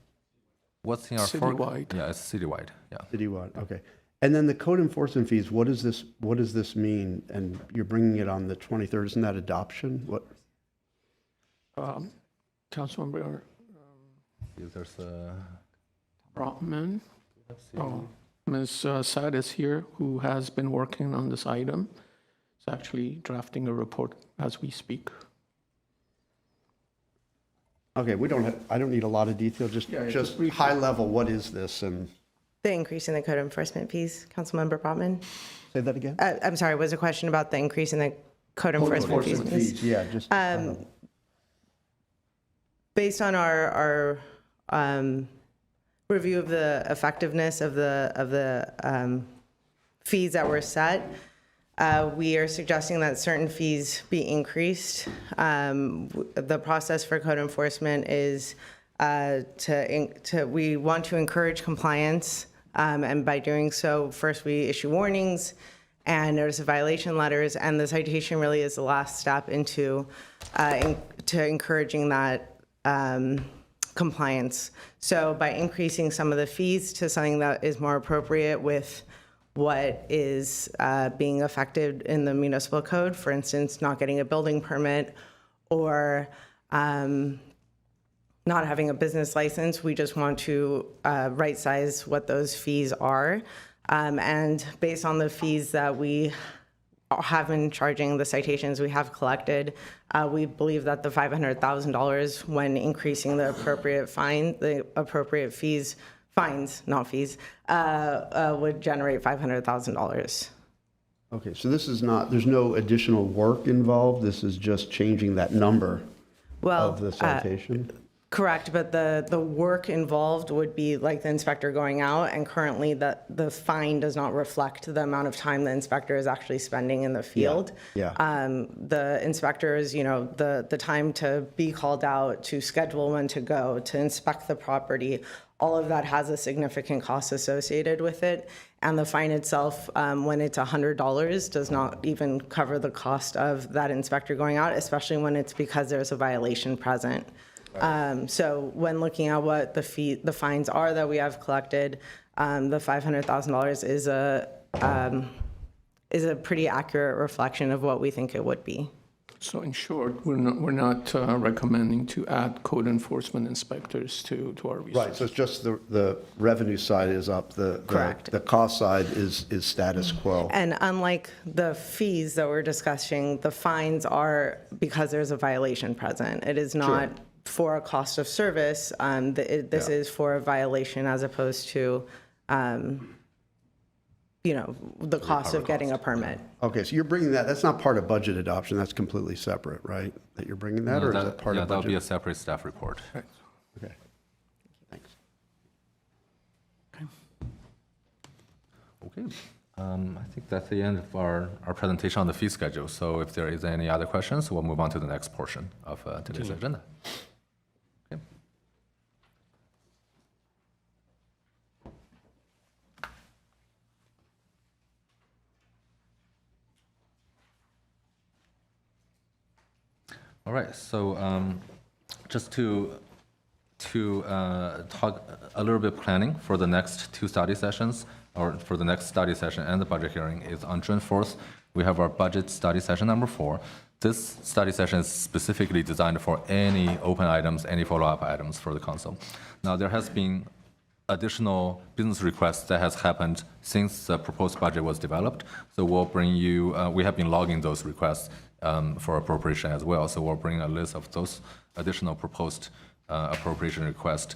What's in our Citywide. Yeah, it's citywide. Yeah. Citywide, okay. And then the code enforcement fees, what does this mean? And you're bringing it on the 23rd, isn't that adoption? What? Councilmember There's a... Brotman. Ms. Saad is here, who has been working on this item. Is actually drafting a report as we speak. Okay, I don't need a lot of detail, just high level, what is this? And The increase in the code enforcement fees, Councilmember Brotman? say that again? I'm sorry, was a question about the increase in the code enforcement fees? Yeah, just. Based on our review of the effectiveness of the fees that were set, we are suggesting that certain fees be increased. The process for code enforcement is we want to encourage compliance, and by doing so, first we issue warnings and notice of violation letters, and the citation really is the last step into to encouraging that compliance. So by increasing some of the fees to something that is more appropriate with what is being affected in the municipal code, for instance, not getting a building permit or not having a business license, we just want to right size what those fees are. And based on the fees that we have been charging, the citations we have collected, we believe that the $500,000, when increasing the appropriate fines, not fees, would generate $500,000. Okay, so this is not, there's no additional work involved, this is just changing that number of the citation? Correct, but the work involved would be like the inspector going out, and currently the fine does not reflect the amount of time the inspector is actually spending in the field. Yeah. The inspectors, the time to be called out, to schedule when to go, to inspect the property, all of that has a significant cost associated with it. And the fine itself, when it's $100, does not even cover the cost of that inspector going out, especially when it's because there's a violation present. So when looking at what the fines are that we have collected, the $500,000 is a pretty accurate reflection of what we think it would be. So in short, we're not recommending to add code enforcement inspectors to our resources. Right, so it's just the revenue side is up, Correct. the cost side is status quo. And unlike the fees that we're discussing, the fines are because there's a violation present. It is not for a cost of service. This is for a violation as opposed to, the cost of getting a permit. Okay, so you're bringing that's not part of budget adoption, that's completely separate, right? That you're bringing that, or is that part of that'll budget? be a separate staff report. Okay. Thanks. Okay. I think that's the end of our presentation on the fee schedule. So if there is any other questions, we'll move on to the next portion of today's agenda. Okay. All right, so just to talk a little bit planning for the next two study sessions, or for the next study session and the budget hearing is on June 4th. We have our budget study session number 4. This study session is specifically designed for any open items, any follow-up items for the council. Now, there has been additional business requests that has happened since the proposed budget was developed. So we'll bring you, we have been logging those requests for appropriation as well. So we'll bring a list of those additional proposed appropriation requests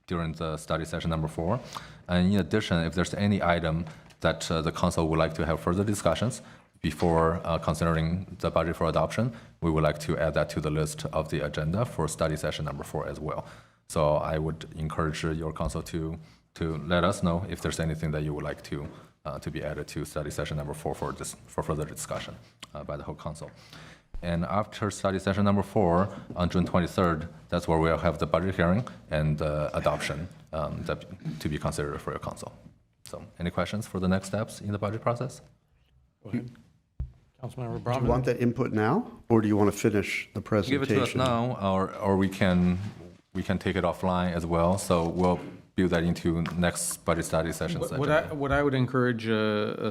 during the study session number 4. And in addition, if there's any item that the council would like to have further discussions before considering the budget for adoption, we would like to add that to the list of the agenda for study session number 4 as well. So I would encourage your council to let us know if there's anything that you would like to be added to study session number 4 for further discussion by the whole council. And after study session number 4 on June 23rd, that's where we'll have the budget hearing and adoption to be considered for your council. So any questions for the next steps in the budget process? Go ahead. Councilmember Do Brahman. you want that input now, or do you want to finish the presentation? Give it to us now, or we can take it offline as well. So we'll build that into next budget study sessions. What I would encourage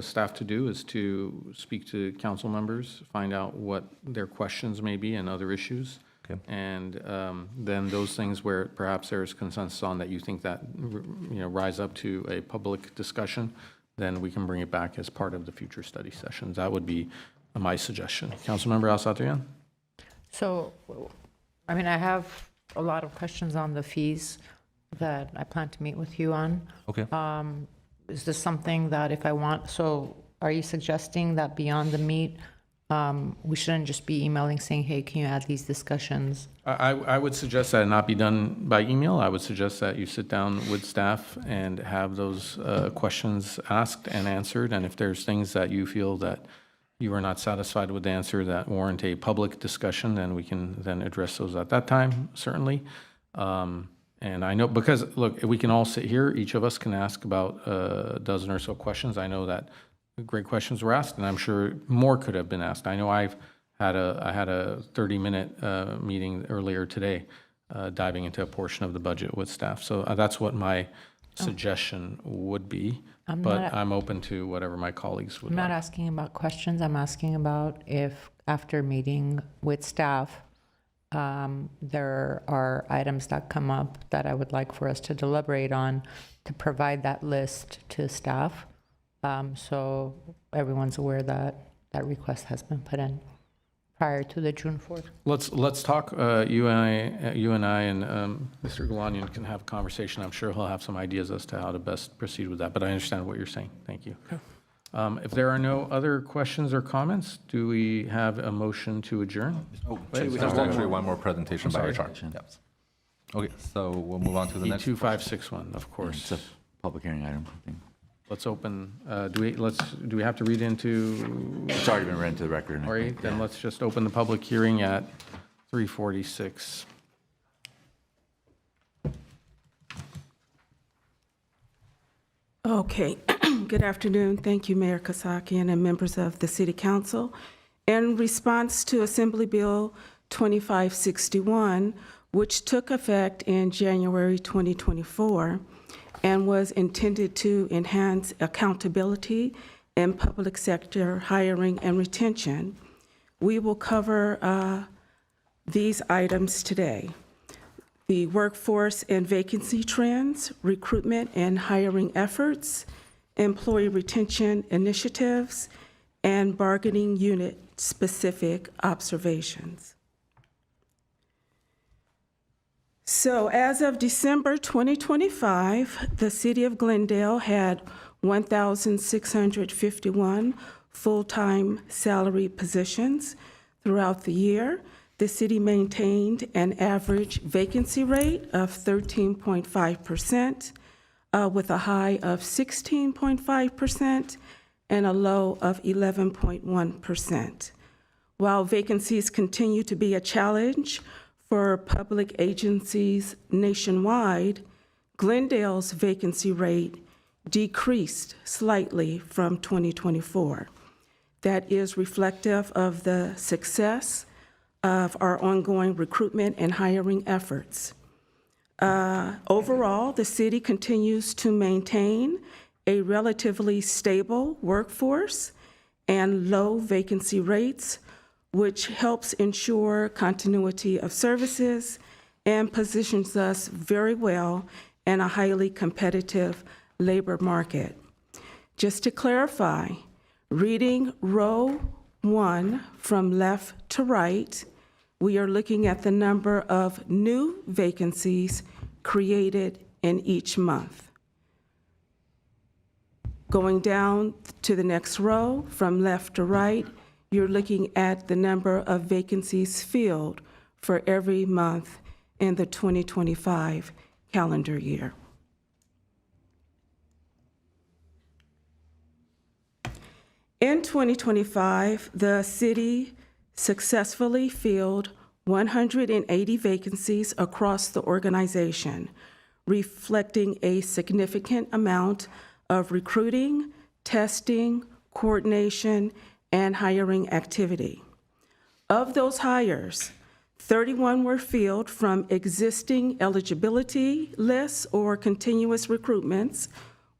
staff to do is to speak to council members, find out what their questions may be and other issues. Okay. And then those things where perhaps there's consensus on that you think that rise up to a public discussion, then we can bring it back as part of the future study sessions. That would be my suggestion. Councilmember Al-Satrian? So, I have a lot of questions on the fees that I plan to meet with you on. Okay. Is this something that if I want, so are you suggesting that beyond the meet, we shouldn't just be emailing saying, hey, can you add these discussions? I would suggest that it not be done by email. I would suggest that you sit down with staff and have those questions asked and answered. And if there's things that you feel that you are not satisfied with the answer that warrant a public discussion, then we can then address those at that time, certainly. And I know, because, look, we can all sit here, each of us can ask about a dozen or so questions. I know that great questions were asked, and I'm sure more could have been asked. I know I had a 30-minute meeting earlier today diving into a portion of the budget with staff. So that's what my suggestion would be. But I'm open to whatever my colleagues would I'm like. not asking about questions. I'm asking about if after meeting with staff, there are items that come up that I would like for us to deliberate on, to provide that list to staff. So everyone's aware that that request has been put in prior to the June 4th. Let's talk, you and I and Mr. Galanian can have a conversation. I'm sure he'll have some ideas as to how to best proceed with that, but I understand what you're saying. Thank you. If there are no other questions or comments, do we have a motion to adjourn? There's actually one more presentation by HR. Yes. Okay, so we'll move on to the next. 2561, of course. It's a public hearing item, I think. Let's open, do we have to read into? It's already been read into the record. All right, then let's just open the public hearing at 3:46. Okay, good afternoon. Thank you, Mayor Kasakian and members of the City Council. In response to Assembly Bill 2561, which took effect in January 2024 and was intended to enhance accountability in public sector hiring and retention, we will cover these items today: the workforce and vacancy trends, recruitment and hiring efforts, employee retention initiatives, and bargaining unit-specific observations. So as of December 2025, the City of Glendale had 1,651 full-time salary positions. Throughout the year, the city maintained an average vacancy rate of 13.5%, with a high of 16.5% and a low of 11.1%. While vacancies continue to be a challenge for public agencies nationwide, Glendale's vacancy rate decreased slightly from 2024. That is reflective of the success of our ongoing recruitment and hiring efforts. Overall, the city continues to maintain a relatively stable workforce and low vacancy rates, which helps ensure continuity of services and positions us very well in a highly competitive labor market. Just to clarify, reading row 1 from left to right, we are looking at the number of new vacancies created in each month. Going down to the next row from left to right, you're looking at the number of vacancies filled for every month in the 2025 calendar year. In 2025, the city successfully filled 180 vacancies across the organization, reflecting a significant amount of recruiting, testing, coordination, and hiring activity. Of those hires, 31 were filled from existing eligibility lists or continuous recruitments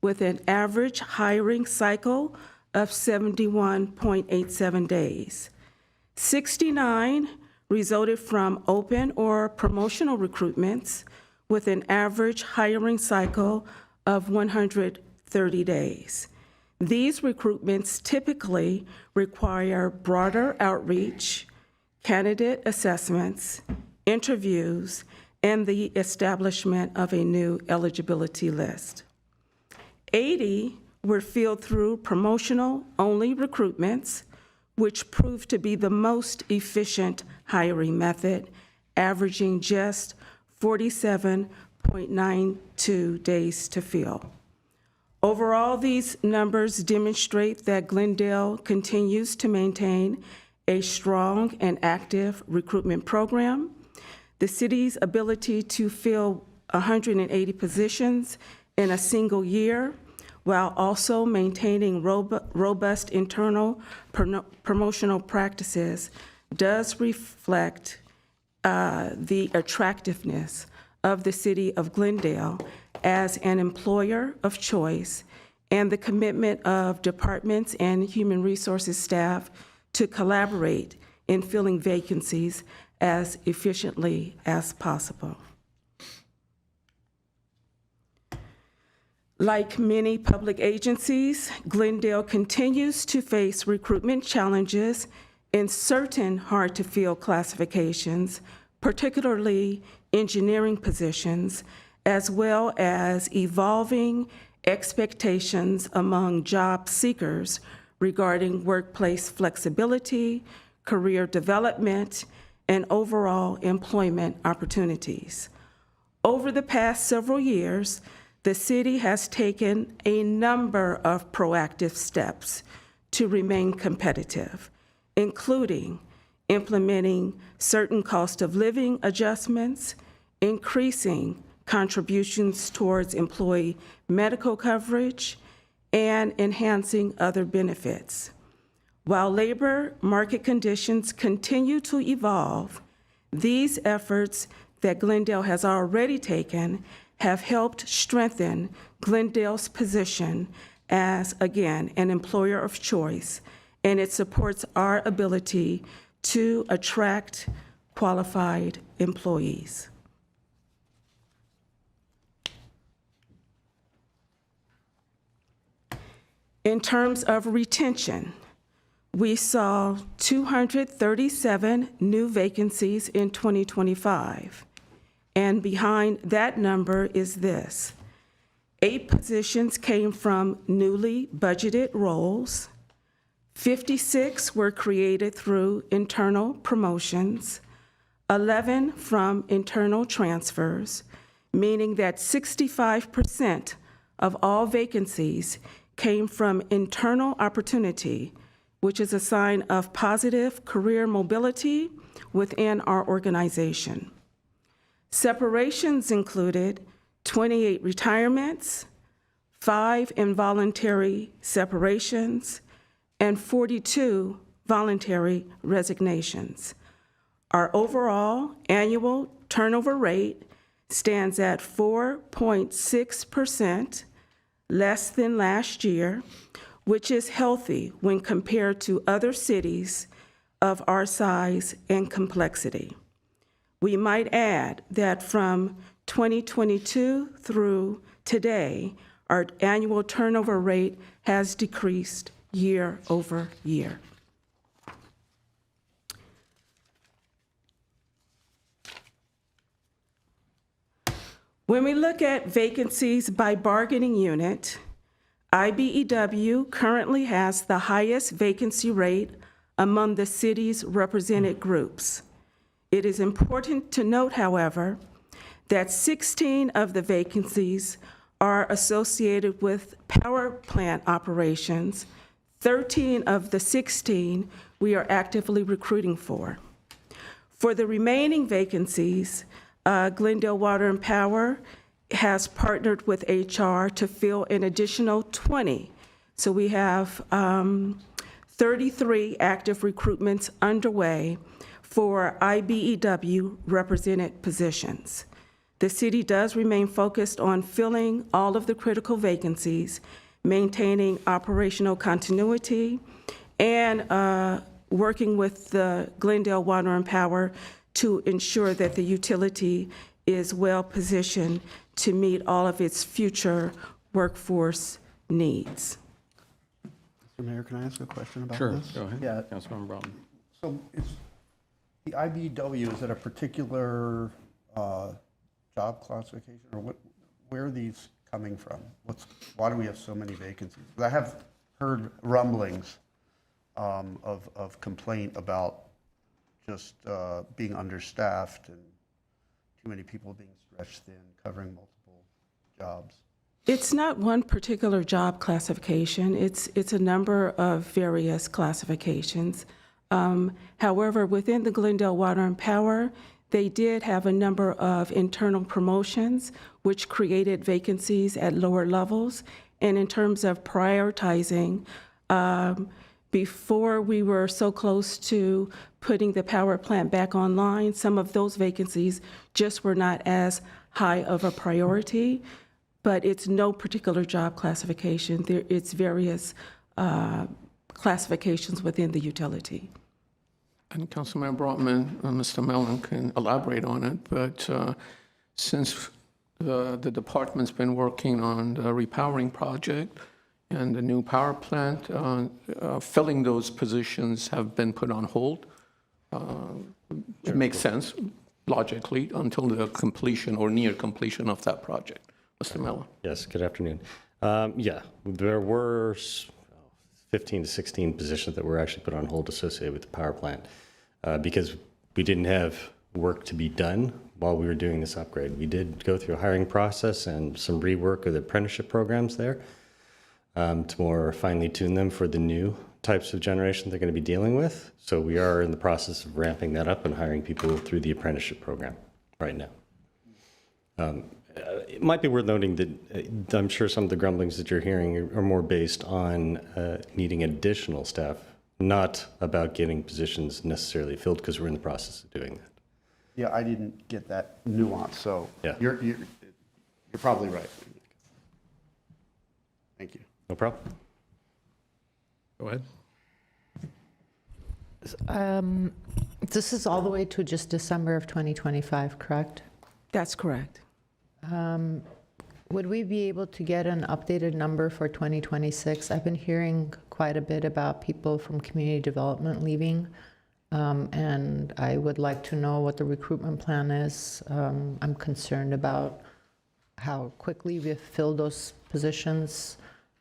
with an average hiring cycle of 71.87 days. 69 resulted from open or promotional recruitments with an average hiring cycle of 130 days. These recruitments typically require broader outreach, candidate assessments, interviews, and the establishment of a new eligibility list. 80 were filled through promotional-only recruitments, which proved to be the most efficient hiring method, averaging just 47.92 days to fill. Overall, these numbers demonstrate that Glendale continues to maintain a strong and active recruitment program. The city's ability to fill 180 positions in a single year, while also maintaining robust internal promotional practices, does reflect the attractiveness of the city of Glendale as an employer of choice and the commitment of departments and human resources staff to collaborate in filling vacancies as efficiently as possible. Like many public agencies, Glendale continues to face recruitment challenges in certain hard-to-fill classifications, particularly engineering positions, as well as evolving expectations among job seekers regarding workplace flexibility, career development, and overall employment opportunities. Over the past several years, the city has taken a number of proactive steps to remain competitive, including implementing certain cost of living adjustments, increasing contributions towards employee medical coverage, and enhancing other benefits. While labor market conditions continue to evolve, these efforts that Glendale has already taken have helped strengthen Glendale's position as, again, an employer of choice, and it supports our ability to attract qualified employees. In terms of retention, we saw 237 new vacancies in 2025. And behind that number is this: 8 positions came from newly budgeted roles, 56 were created through internal promotions, 11 from internal transfers, meaning that 65% of all vacancies came from internal opportunity, which is a sign of positive career mobility within our organization. Separations included 28 retirements, 5 involuntary separations, and 42 voluntary resignations. Our overall annual turnover rate stands at 4.6%, less than last year, which is healthy when compared to other cities of our size and complexity. We might add that from 2022 through today, our annual turnover rate has decreased year over year. When we look at vacancies by bargaining unit, IBEW currently has the highest vacancy rate among the city's represented groups. It is important to note, however, that 16 of the vacancies are associated with power plant operations. 13 of the 16 we are actively recruiting for. For the remaining vacancies, Glendale Water and Power has partnered with HR to fill an additional 20. So we have 33 active recruitments underway for IBEW represented positions. The city does remain focused on filling all of the critical vacancies, maintaining operational continuity, and working with the Glendale Water and Power to ensure that the utility is well positioned to meet all of its future workforce needs. Mr. Mayor, can I ask a question about Sure, this? go ahead. Yeah. Councilmember Broughton. So is the IBEW, is it a particular job classification, or where are these coming from? Why do we have so many vacancies? I have heard rumblings of complaint about just being understaffed and too many people being stretched thin, covering multiple jobs. It's not one particular job classification. It's a number of various classifications. However, within the Glendale Water and Power, they did have a number of internal promotions, which created vacancies at lower levels. And in terms of prioritizing, before we were so close to putting the power plant back online, some of those vacancies just were not as high of a priority. But it's no particular job classification. It's various classifications within the utility. And Councilman Brotman, Mr. Mellon can elaborate on it, but since the department's been working on the repowering project and the new power plant, filling those positions have been put on hold. It makes sense, logically, until the completion or near completion of that project. Mr. Mellon. Yes, good afternoon. Yeah, there were 15 to 16 positions that were actually put on hold associated with the power plant because we didn't have work to be done while we were doing this upgrade. We did go through a hiring process and some rework of the apprenticeship programs there to more finely tune them for the new types of generation they're going to be dealing with. So we are in the process of ramping that up and hiring people through the apprenticeship program right now. It might be worth noting that I'm sure some of the grumblings that you're hearing are more based on needing additional staff, not about getting positions necessarily filled, because we're in the process of doing that. Yeah, I didn't get that nuance, so Yeah. you're probably right. Thank you. No problem. Go ahead. This is all the way to just December of 2025, correct? That's correct. Would we be able to get an updated number for 2026? I've been hearing quite a bit about people from community development leaving, and I would like to know what the recruitment plan is. I'm concerned about how quickly we've filled those positions,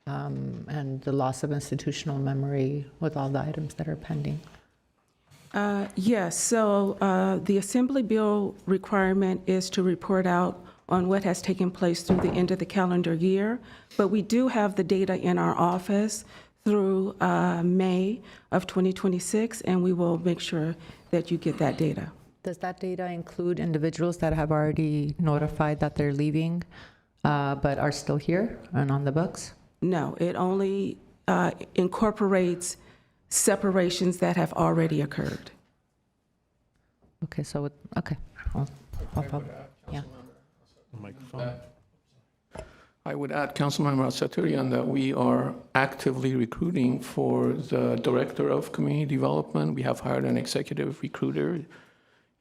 and the loss of institutional memory with all the items that are pending. Yes, so the Assembly Bill requirement is to report out on what has taken place through the end of the calendar year, but we do have the data in our office through May of 2026, and we will make sure that you get that data. Does that data include individuals that have already notified that they're leaving, but are still here and on the books? No, it only incorporates separations that have already occurred. Okay, so, okay. Yeah. Microphone. I would add, Councilmember Al-Saturian, that we are actively recruiting for the Director of Community Development. We have hired an executive recruiter.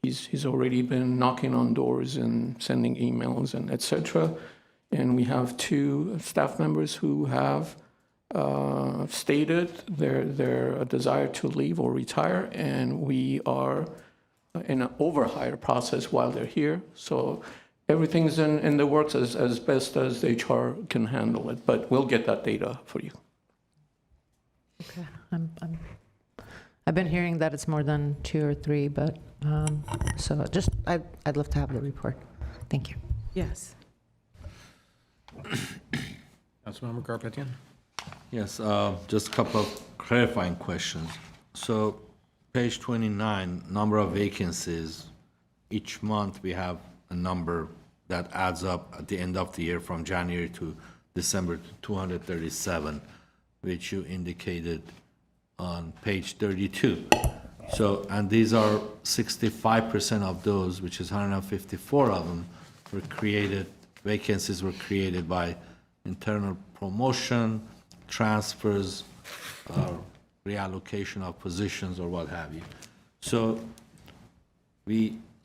He's already been knocking on doors and sending emails and et cetera. And we have 2 staff members who have stated their desire to leave or retire, and we are in an overhire process while they're here. So everything's in the works as best as the HR can handle it, but we'll get that data for you. Okay, I've been hearing that it's more than 2 or 3, but, so just, I'd love to have the report. Thank you. Yes. Councilmember Garpetian? Yes, just a couple of clarifying questions. So page 29, number of vacancies. Each month we have a number that adds up at the end of the year from January to December to 237, which you indicated on page 32. So, and these are 65% of those, which is 154 of them, were created, vacancies were created by internal promotion, transfers, reallocation of positions or what have you. So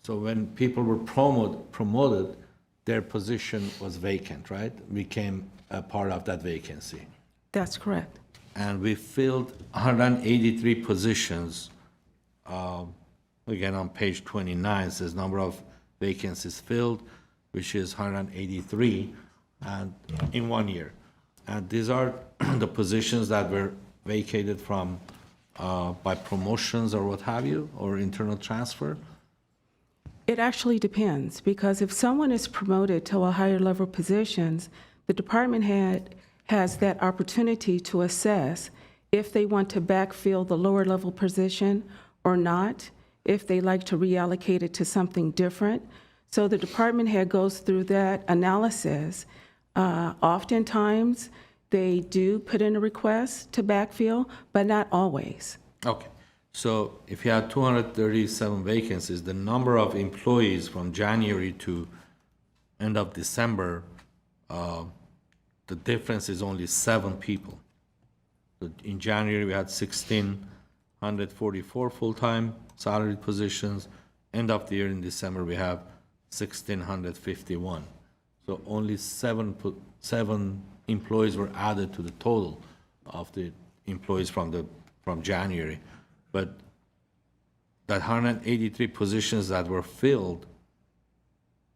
when people were promoted, their position was vacant, right? Became a part of that vacancy. That's correct. And we filled 183 positions. Again, on page 29, it says number of vacancies filled, which is 183, and in 1 year. And these are the positions that were vacated from by promotions or what have you, or internal transfer. It actually depends, because if someone is promoted to a higher level positions, the department head has that opportunity to assess if they want to backfill the lower level position or not, if they like to reallocate it to something different. So the department head goes through that analysis. Oftentimes, they do put in a request to backfill, but not always. Okay. So if you had 237 vacancies, the number of employees from January to end of December, the difference is only 7 people. So in January, we had 1,644 full-time salaried positions. End of the year in December, we have 1,651. So only 7 employees were added to the total of the employees from January. But that 183 positions that were filled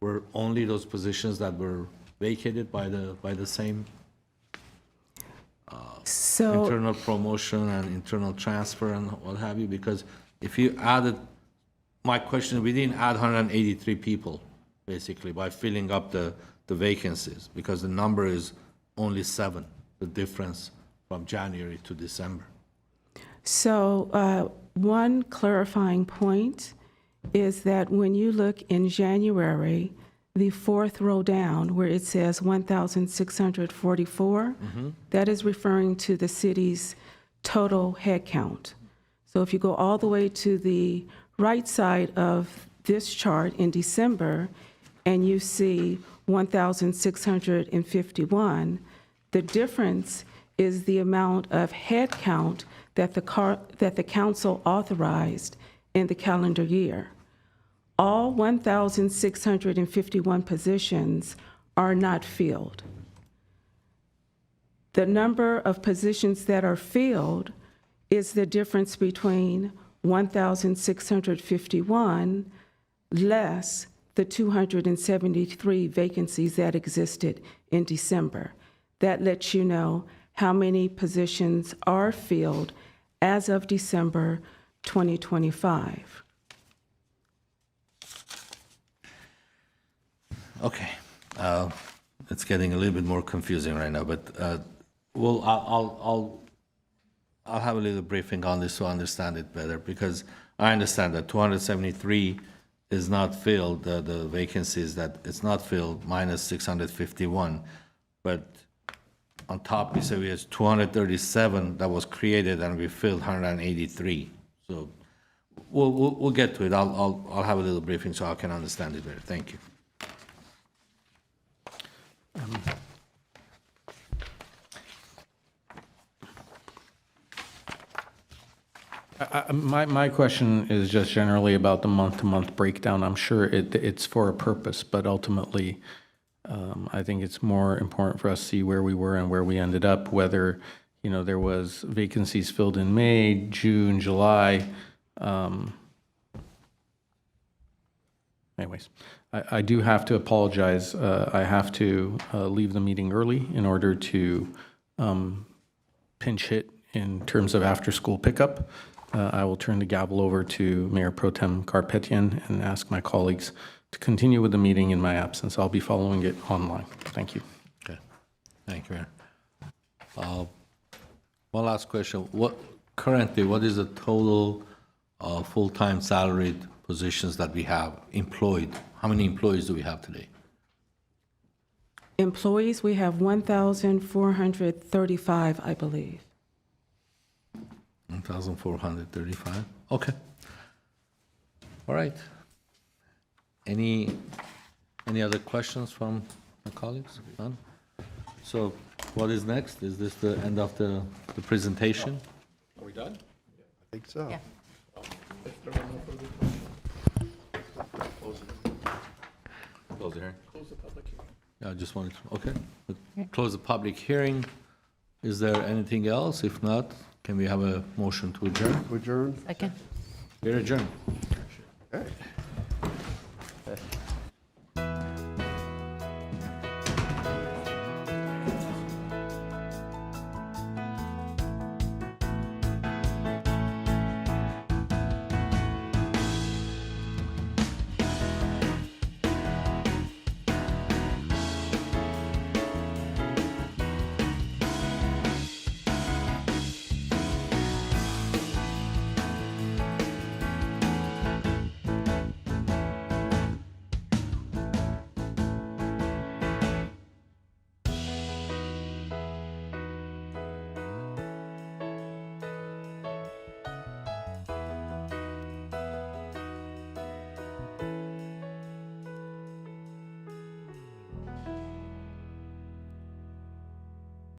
were only those positions that were vacated by the same internal promotion and internal transfer and what have you. Because if you added, my question, we didn't add 183 people basically, by filling up the vacancies, because the number is only 7, the difference from January to December. So one clarifying point is that when you look in January, the fourth row down where it says 1,644, that is referring to the city's total head count. So if you go all the way to the right side of this chart in December and you see 1,651, the difference is the amount of head count that the council authorized in the calendar year. All 1,651 positions are not filled. The number of positions that are filled is the difference between 1,651 less the 273 vacancies that existed in December. That lets you know how many positions are filled as of December 2025. Okay. It's getting a little bit more confusing right now, but I'll have a little briefing on this to understand it better, because I understand that 273 is not filled, the vacancies that it's not filled, minus 651. But on top, we say we have 237 that was created and we filled 183. So we'll get to it. I'll have a little briefing so I can understand it better. Thank you. My question is just generally about the month-to-month breakdown. I'm sure it's for a purpose, but ultimately, I think it's more important for us to see where we were and where we ended up, whether, there was vacancies filled in May, June, July. Anyways, I do have to apologize. I have to leave the meeting early in order to pinch hit in terms of after-school pickup. I will turn the gavel over to Mayor Pro Tem Garpetian and ask my colleagues to continue with the meeting in my absence. I'll be following it online. Thank you. Okay. Thank you, Mayor. One last question. Currently, what is the total full-time salaried positions that we have employed? How many employees do we have today? Employees, we have 1,435, I believe. 1,435. Okay. All right. Any other questions from my colleagues? None? So what is next? Is this the end of the presentation? Are we done? I think so. Yeah. Close the hearing. Close the public hearing. Yeah, I just wanted to, okay. Close the public hearing. Is there anything else? If not, can we have a motion to adjourn? Adjourn? Second. We're adjourned. Okay.